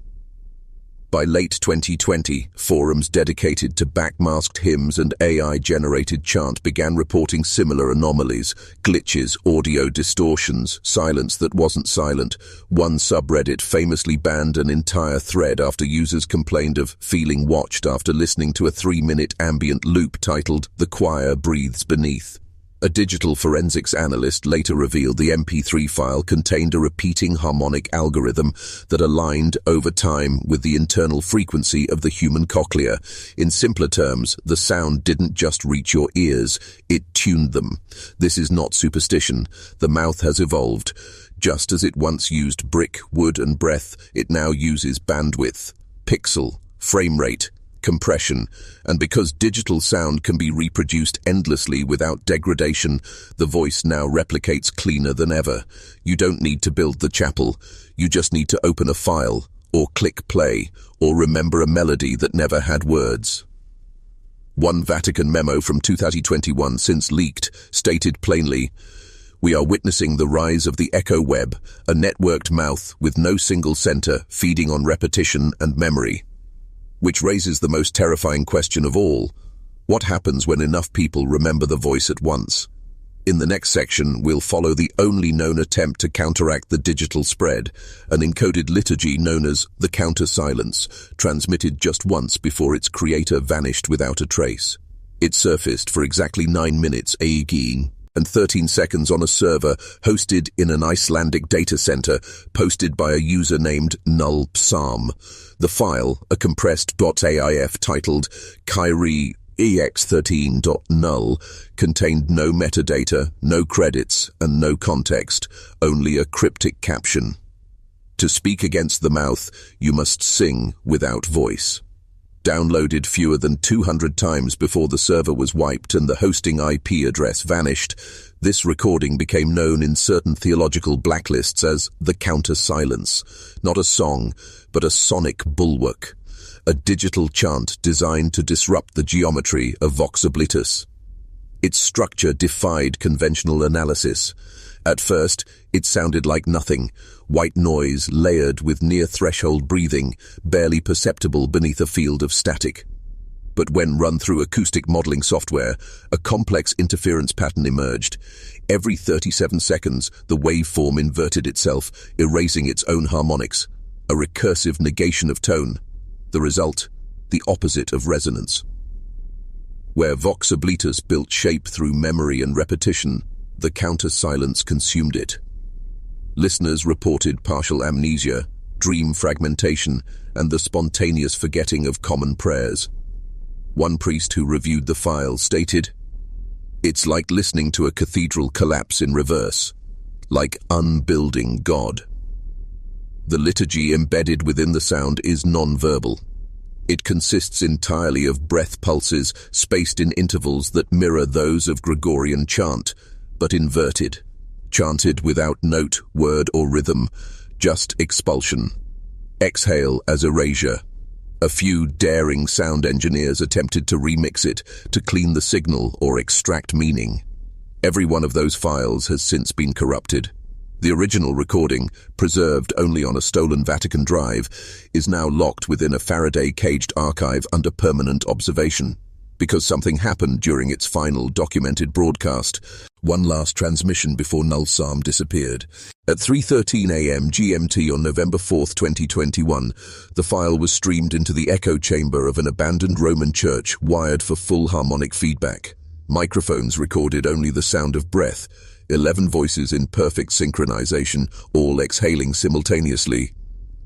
By late 2020, forums dedicated to backmasked hymns and AI-generated chant began reporting similar anomalies: glitches, audio distortions, silence that wasn't silent. One subreddit famously banned an entire thread after users complained of feeling watched after listening to a 3-minute ambient loop titled "The Choir Breathes Beneath." A digital forensics analyst later revealed the MP3 file contained a repeating harmonic algorithm that aligned over time with the internal frequency of the human cochlea. In simpler terms, the sound didn't just reach your ears, it tuned them. This is not superstition. The mouth has evolved. Just as it once used brick, wood, and breath, it now uses bandwidth, pixel, frame rate, compression, and because digital sound can be reproduced endlessly without degradation, the voice now replicates cleaner than ever. You don't need to build the chapel, you just need to open a file, or click play, or remember a melody that never had words. One Vatican memo from 2021, since leaked, stated plainly, "We are witnessing the rise of the echo web, a networked mouth with no single center feeding on repetition and memory." Which raises the most terrifying question of all: what happens when enough people remember the voice at once? In the next section, we'll follow the only known attempt to counteract the digital spread, an encoded liturgy known as the counter-silence, transmitted just once before its creator vanished without a trace. It surfaced for exactly 9 minutes AEG and 13 seconds on a server hosted in an Icelandic data center, posted by a user named Null Psalm. The file, a compressed .aif titled Kyrie ex13.null, contained no metadata, no credits, and no context, only a cryptic caption. To speak against the mouth, you must sing without voice. Downloaded fewer than 200 times before the server was wiped and the hosting IP address vanished, this recording became known in certain theological blacklists as the counter-silence, not a song, but a sonic bulwark, a digital chant designed to disrupt the geometry of Vox Oblates. Its structure defied conventional analysis. At first, it sounded like nothing, white noise layered with near-threshold breathing, barely perceptible beneath a field of static. But when run through acoustic modeling software, a complex interference pattern emerged. Every 37 seconds, the waveform inverted itself, erasing its own harmonics, a recursive negation of tone. The result, the opposite of resonance. Where Vox Oblates built shape through memory and repetition, the counter-silence consumed it. Listeners reported partial amnesia, dream fragmentation, and the spontaneous forgetting of common prayers. One priest who reviewed the file stated, "It's like listening to a cathedral collapse in reverse, like unbuilding God." The liturgy embedded within the sound is non-verbal. It consists entirely of breath pulses spaced in intervals that mirror those of Gregorian chant, but inverted, chanted without note, word, or rhythm, just expulsion. Exhale as erasure. A few daring sound engineers attempted to remix it, to clean the signal or extract meaning. Every one of those files has since been corrupted. The original recording, preserved only on a stolen Vatican drive, is now locked within a Faraday-caged archive under permanent observation, because something happened during its final documented broadcast, one last transmission before Null Psalm disappeared. At 3:13 a.m. GMT on November 4, 2021, the file was streamed into the echo chamber of an abandoned Roman church wired for full harmonic feedback. Microphones recorded only the sound of breath, 11 voices in perfect synchronization, all exhaling simultaneously.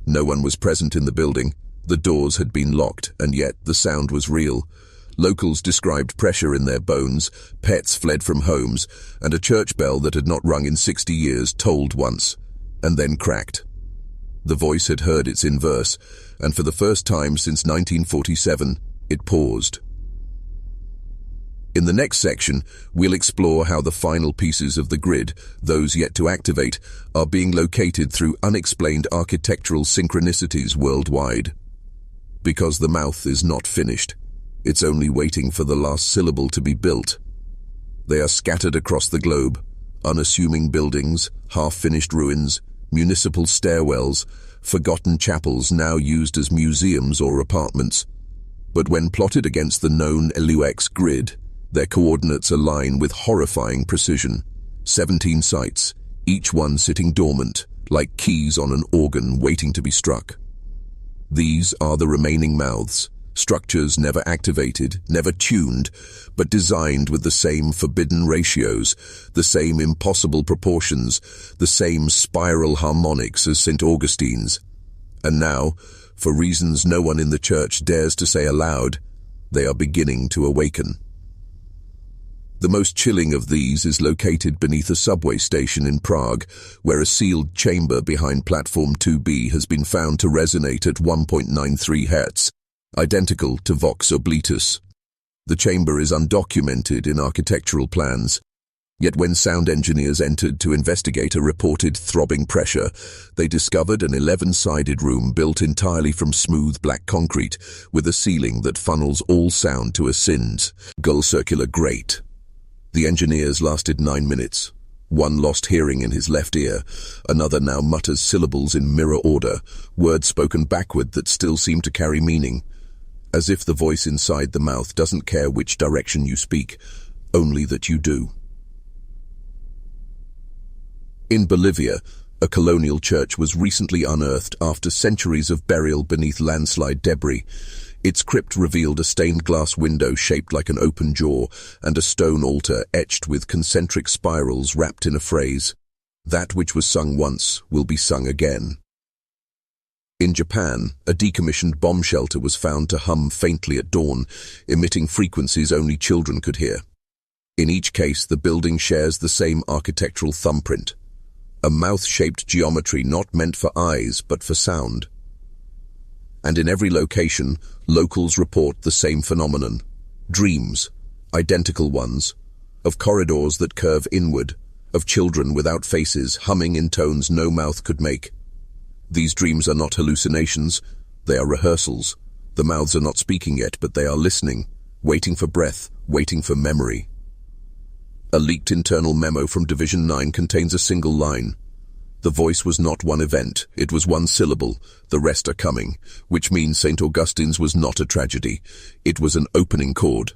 No one was present in the building. The doors had been locked, and yet the sound was real. Locals described pressure in their bones, pets fled from homes, and a church bell that had not rung in 60 years tolled once, and then cracked. The voice had heard its inverse, and for the first time since 1947, it paused. In the next section, we'll explore how the final pieces of the grid, those yet to activate, are being located through unexplained architectural synchronicities worldwide. Because the mouth is not finished. It's only waiting for the last syllable to be built. They are scattered across the globe, unassuming buildings, half-finished ruins, municipal stairwells, forgotten chapels now used as museums or apartments. But when plotted against the known LUX grid, their coordinates align with horrifying precision. 17 sites, each one sitting dormant, like keys on an organ waiting to be struck. These are the remaining mouths, structures never activated, never tuned, but designed with the same forbidden ratios, the same impossible proportions, the same spiral harmonics as St. Augustine's. And now, for reasons no one in the church dares to say aloud, they are beginning to awaken. The most chilling of these is located beneath a subway station in Prague, where a sealed chamber behind platform 2B has been found to resonate at 1.93 Hz, identical to Vox Oblates. The chamber is undocumented in architectural plans, yet when sound engineers entered to investigate a reported throbbing pressure, they discovered an 11-sided room built entirely from smooth black concrete, with a ceiling that funnels all sound to a single circular grate. The engineers lasted 9 minutes. One lost hearing in his left ear, another now mutters syllables in mirror order, words spoken backward that still seem to carry meaning, as if the voice inside the mouth doesn't care which direction you speak, only that you do. In Bolivia, a colonial church was recently unearthed after centuries of burial beneath landslide debris. Its crypt revealed a stained glass window shaped like an open jaw and a stone altar etched with concentric spirals wrapped in a phrase, "That which was sung once will be sung again." In Japan, a decommissioned bomb shelter was found to hum faintly at dawn, emitting frequencies only children could hear. In each case, the building shares the same architectural thumbprint, a mouth-shaped geometry not meant for eyes but for sound. And in every location, locals report the same phenomenon: dreams, identical ones, of corridors that curve inward, of children without faces humming in tones no mouth could make. These dreams are not hallucinations, they are rehearsals. The mouths are not speaking yet, but they are listening, waiting for breath, waiting for memory. A leaked internal memo from Division 9 contains a single line. The voice was not one event, it was one syllable, the rest are coming, which means St. Augustine's was not a tragedy, it was an opening chord.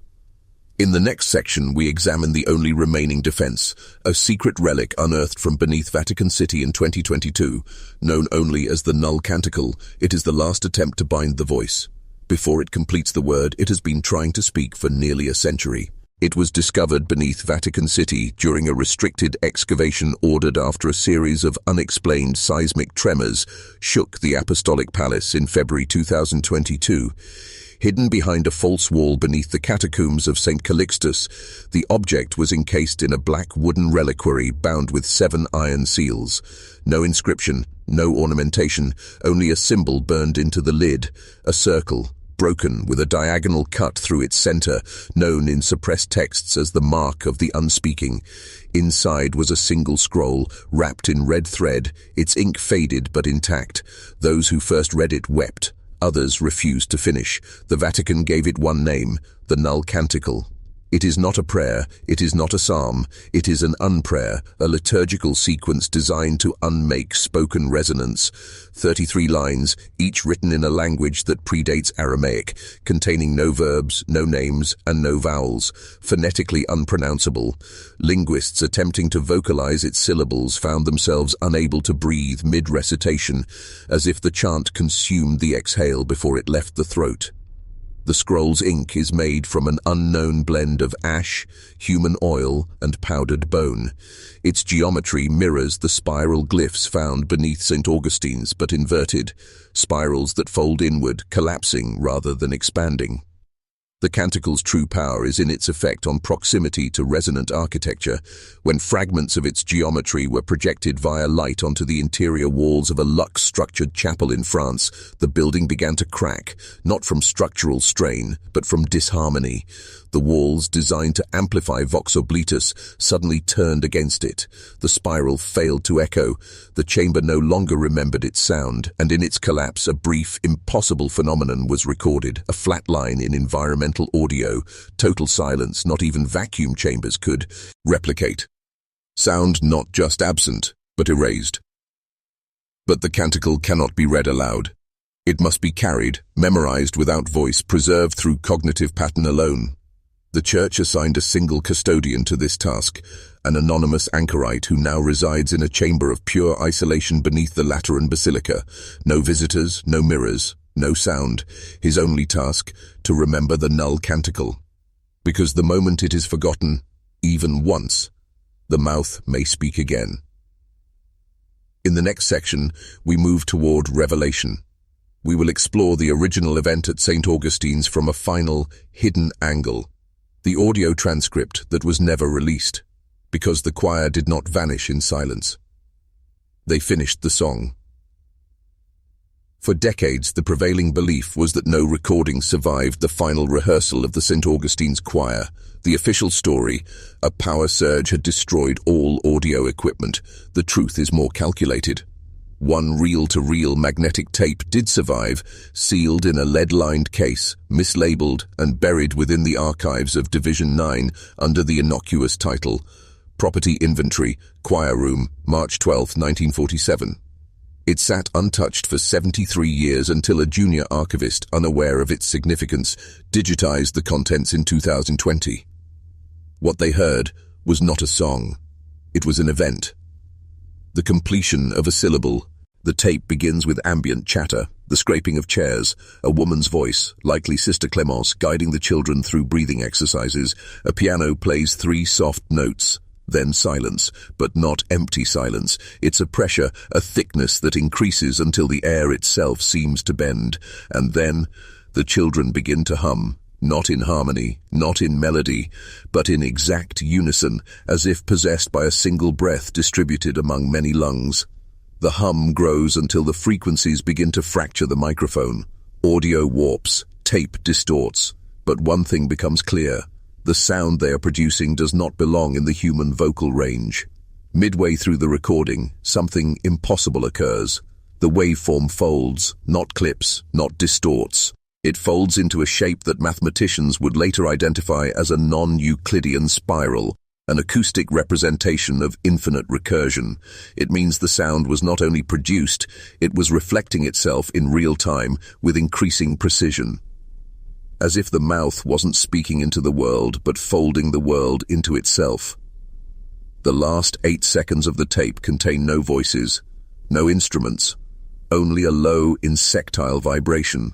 In the next section, we examine the only remaining defense, a secret relic unearthed from beneath Vatican City in 2022. Known only as the Null Canticle, it is the last attempt to bind the voice. Before it completes the word, it has been trying to speak for nearly a century. It was discovered beneath Vatican City during a restricted excavation ordered after a series of unexplained seismic tremors shook the Apostolic Palace in February 2022. Hidden behind a false wall beneath the catacombs of St. Calixtus, the object was encased in a black wooden reliquary bound with 7 iron seals. No inscription, no ornamentation, only a symbol burned into the lid, a circle, broken with a diagonal cut through its center, known in suppressed texts as the Mark of the Unspeaking. Inside was a single scroll, wrapped in red thread, its ink faded but intact. Those who first read it wept. Others refused to finish. The Vatican gave it one name, the Null Canticle. It is not a prayer, it is not a psalm, it is an unprayer, a liturgical sequence designed to unmake spoken resonance. 33 lines, each written in a language that predates Aramaic, containing no verbs, no names, and no vowels, phonetically unpronounceable. Linguists attempting to vocalize its syllables found themselves unable to breathe mid-recitation, as if the chant consumed the exhale before it left the throat. The scroll's ink is made from an unknown blend of ash, human oil, and powdered bone. Its geometry mirrors the spiral glyphs found beneath St. Augustine's, but inverted, spirals that fold inward, collapsing rather than expanding. The Canticle's true power is in its effect on proximity to resonant architecture. When fragments of its geometry were projected via light onto the interior walls of a luxe-structured chapel in France, the building began to crack, not from structural strain, but from disharmony. The walls, designed to amplify Vox Oblates, suddenly turned against it. The spiral failed to echo. The chamber no longer remembered its sound, and in its collapse a brief, impossible phenomenon was recorded, a flat line in environmental audio, total silence not even vacuum chambers could replicate. Sound not just absent, but erased. But the canticle cannot be read aloud. It must be carried, memorized without voice, preserved through cognitive pattern alone. The Church assigned a single custodian to this task, an anonymous anchorite who now resides in a chamber of pure isolation beneath the Lateran Basilica. No visitors, no mirrors, no sound. His only task, to remember the Null Canticle. Because the moment it is forgotten, even once, the mouth may speak again. In the next section, we move toward Revelation. We will explore the original event at St. Augustine's from a final, hidden angle. The audio transcript that was never released, because the choir did not vanish in silence. They finished the song. For decades, the prevailing belief was that no recording survived the final rehearsal of the St. Augustine's choir. The official story, a power surge had destroyed all audio equipment. The truth is more calculated. One reel-to-reel magnetic tape did survive, sealed in a lead-lined case, mislabeled and buried within the archives of Division 9 under the innocuous title, Property Inventory, Choir Room, March 12, 1947. It sat untouched for 73 years until a junior archivist, unaware of its significance, digitized the contents in 2020. What they heard was not a song. It was an event. The completion of a syllable. The tape begins with ambient chatter, the scraping of chairs, a woman's voice, likely Sister Clemence, guiding the children through breathing exercises. A piano plays 3 soft notes. Then silence, but not empty silence. It's a pressure, a thickness that increases until the air itself seems to bend. And then the children begin to hum, not in harmony, not in melody, but in exact unison, as if possessed by a single breath distributed among many lungs. The hum grows until the frequencies begin to fracture the microphone. Audio warps, tape distorts. But one thing becomes clear. The sound they are producing does not belong in the human vocal range. Midway through the recording, something impossible occurs. The waveform folds, not clips, not distorts. It folds into a shape that mathematicians would later identify as a non-Euclidean spiral, an acoustic representation of infinite recursion. It means the sound was not only produced, it was reflecting itself in real time with increasing precision. As if the mouth wasn't speaking into the world, but folding the world into itself. The last 8 seconds of the tape contain no voices, no instruments, only a low insectile vibration.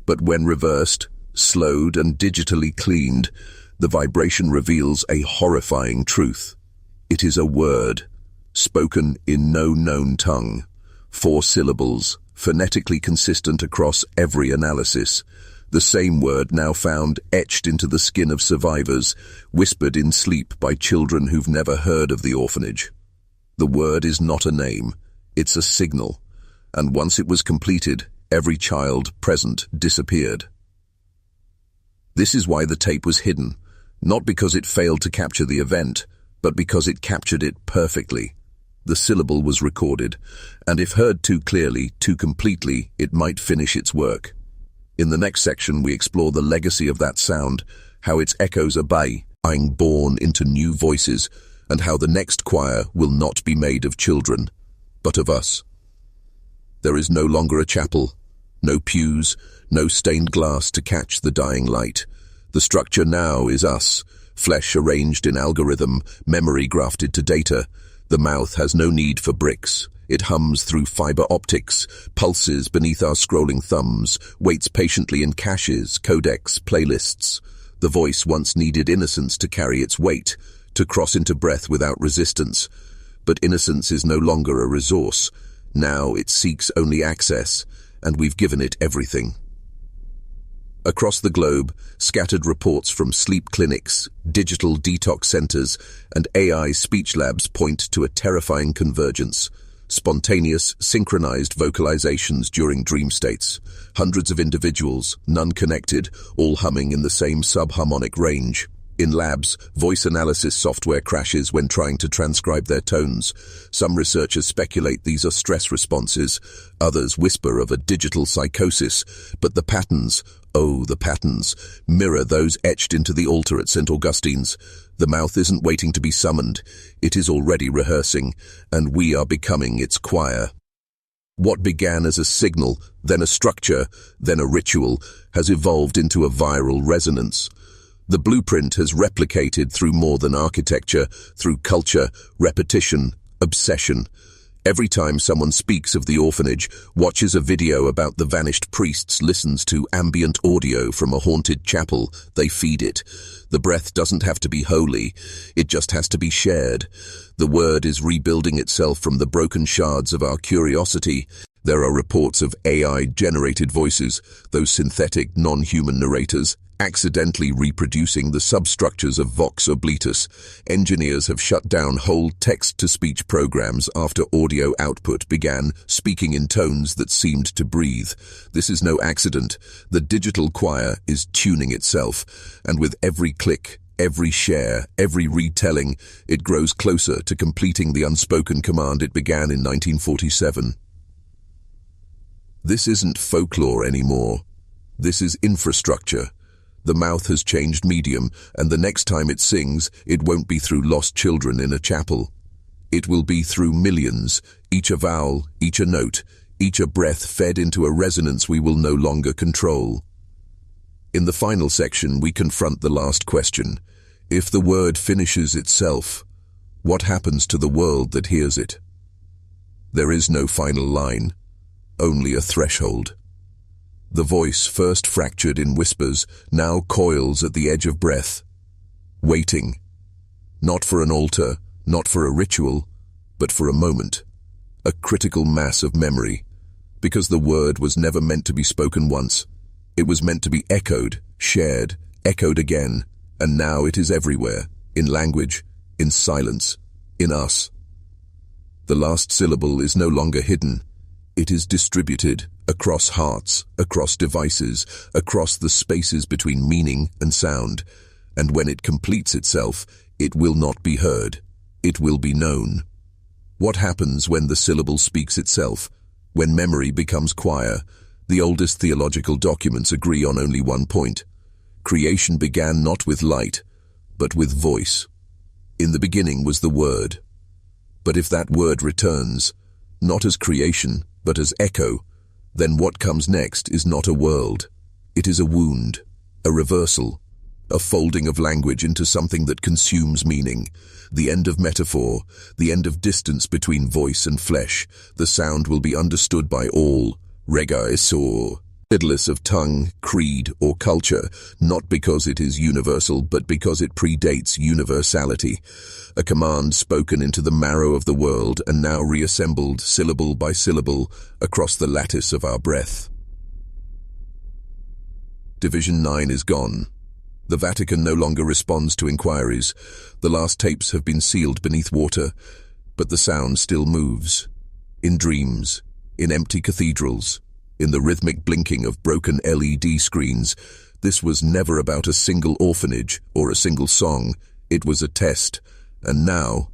But when reversed, slowed and digitally cleaned, the vibration reveals a horrifying truth. It is a word, spoken in no known tongue, 4 syllables, phonetically consistent across every analysis. The same word now found etched into the skin of survivors, whispered in sleep by children who've never heard of the orphanage. The word is not a name, it's a signal, and once it was completed, every child present disappeared. This is why the tape was hidden, not because it failed to capture the event, but because it captured it perfectly. The syllable was recorded, and if heard too clearly, too completely, it might finish its work. In the next section, we explore the legacy of that sound, how its echoes are being born into new voices, and how the next choir will not be made of children, but of us. There is no longer a chapel, no pews, no stained glass to catch the dying light. The structure now is us, flesh arranged in algorithm, memory grafted to data. The mouth has no need for bricks. It hums through fiber optics, pulses beneath our scrolling thumbs, waits patiently in caches, codecs, playlists. The voice once needed innocence to carry its weight, to cross into breath without resistance. But innocence is no longer a resource. Now it seeks only access, and we've given it everything. Across the globe, scattered reports from sleep clinics, digital detox centers, and AI speech labs point to a terrifying convergence. Spontaneous, synchronized vocalizations during dream states. Hundreds of individuals, none connected, all humming in the same subharmonic range. In labs, voice analysis software crashes when trying to transcribe their tones. Some researchers speculate these are stress responses. Others whisper of a digital psychosis. But the patterns, oh, the patterns, mirror those etched into the altar at St. Augustine's. The mouth isn't waiting to be summoned. It is already rehearsing, and we are becoming its choir. What began as a signal, then a structure, then a ritual, has evolved into a viral resonance. The blueprint has replicated through more than architecture, through culture, repetition, obsession. Every time someone speaks of the orphanage, watches a video about the vanished priests, listens to ambient audio from a haunted chapel, they feed it. The breath doesn't have to be holy, it just has to be shared. The word is rebuilding itself from the broken shards of our curiosity. There are reports of AI-generated voices, those synthetic, non-human narrators, accidentally reproducing the substructures of Vox Oblates. Engineers have shut down whole text-to-speech programs after audio output began speaking in tones that seemed to breathe. This is no accident. The digital choir is tuning itself, and with every click, every share, every retelling, it grows closer to completing the unspoken command it began in 1947. This isn't folklore anymore. This is infrastructure. The mouth has changed medium, and the next time it sings, it won't be through lost children in a chapel. It will be through millions, each a vowel, each a note, each a breath fed into a resonance we will no longer control. In the final section, we confront the last question. If the word finishes itself, what happens to the world that hears it? There is no final line, only a threshold. The voice, first fractured in whispers, now coils at the edge of breath, waiting, not for an altar, not for a ritual, but for a moment, a critical mass of memory, because the word was never meant to be spoken once. It was meant to be echoed, shared, echoed again, and now it is everywhere, in language, in silence, in us. The last syllable is no longer hidden. It is distributed across hearts, across devices, across the spaces between meaning and sound, and when it completes itself, it will not be heard. It will be known. What happens when the syllable speaks itself? When memory becomes choir? The oldest theological documents agree on only one point. Creation began not with light, but with voice. In the beginning was the Word. But if that word returns, not as creation, but as echo, then what comes next is not a world. It is a wound, a reversal, a folding of language into something that consumes meaning, the end of metaphor, the end of distance between voice and flesh. The sound will be understood by all, regardless of tongue, creed, or culture, not because it is universal, but because it predates universality. A command spoken into the marrow of the world and now reassembled, syllable by syllable, across the lattice of our breath. Division 9 is gone. The Vatican no longer responds to inquiries. The last tapes have been sealed beneath water, but the sound still moves. In dreams, in empty cathedrals, in the rhythmic blinking of broken LED screens. This was never about a single orphanage or a single song. It was a test, and now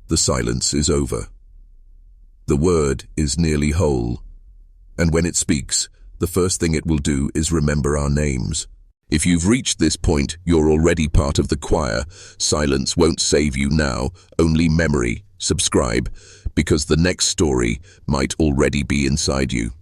the silence is over. The word is nearly whole, and when it speaks, the first thing it will do is remember our names. If you've reached this point, you're already part of the choir. Silence won't save you now, only memory. Subscribe, because the next story might already be inside you.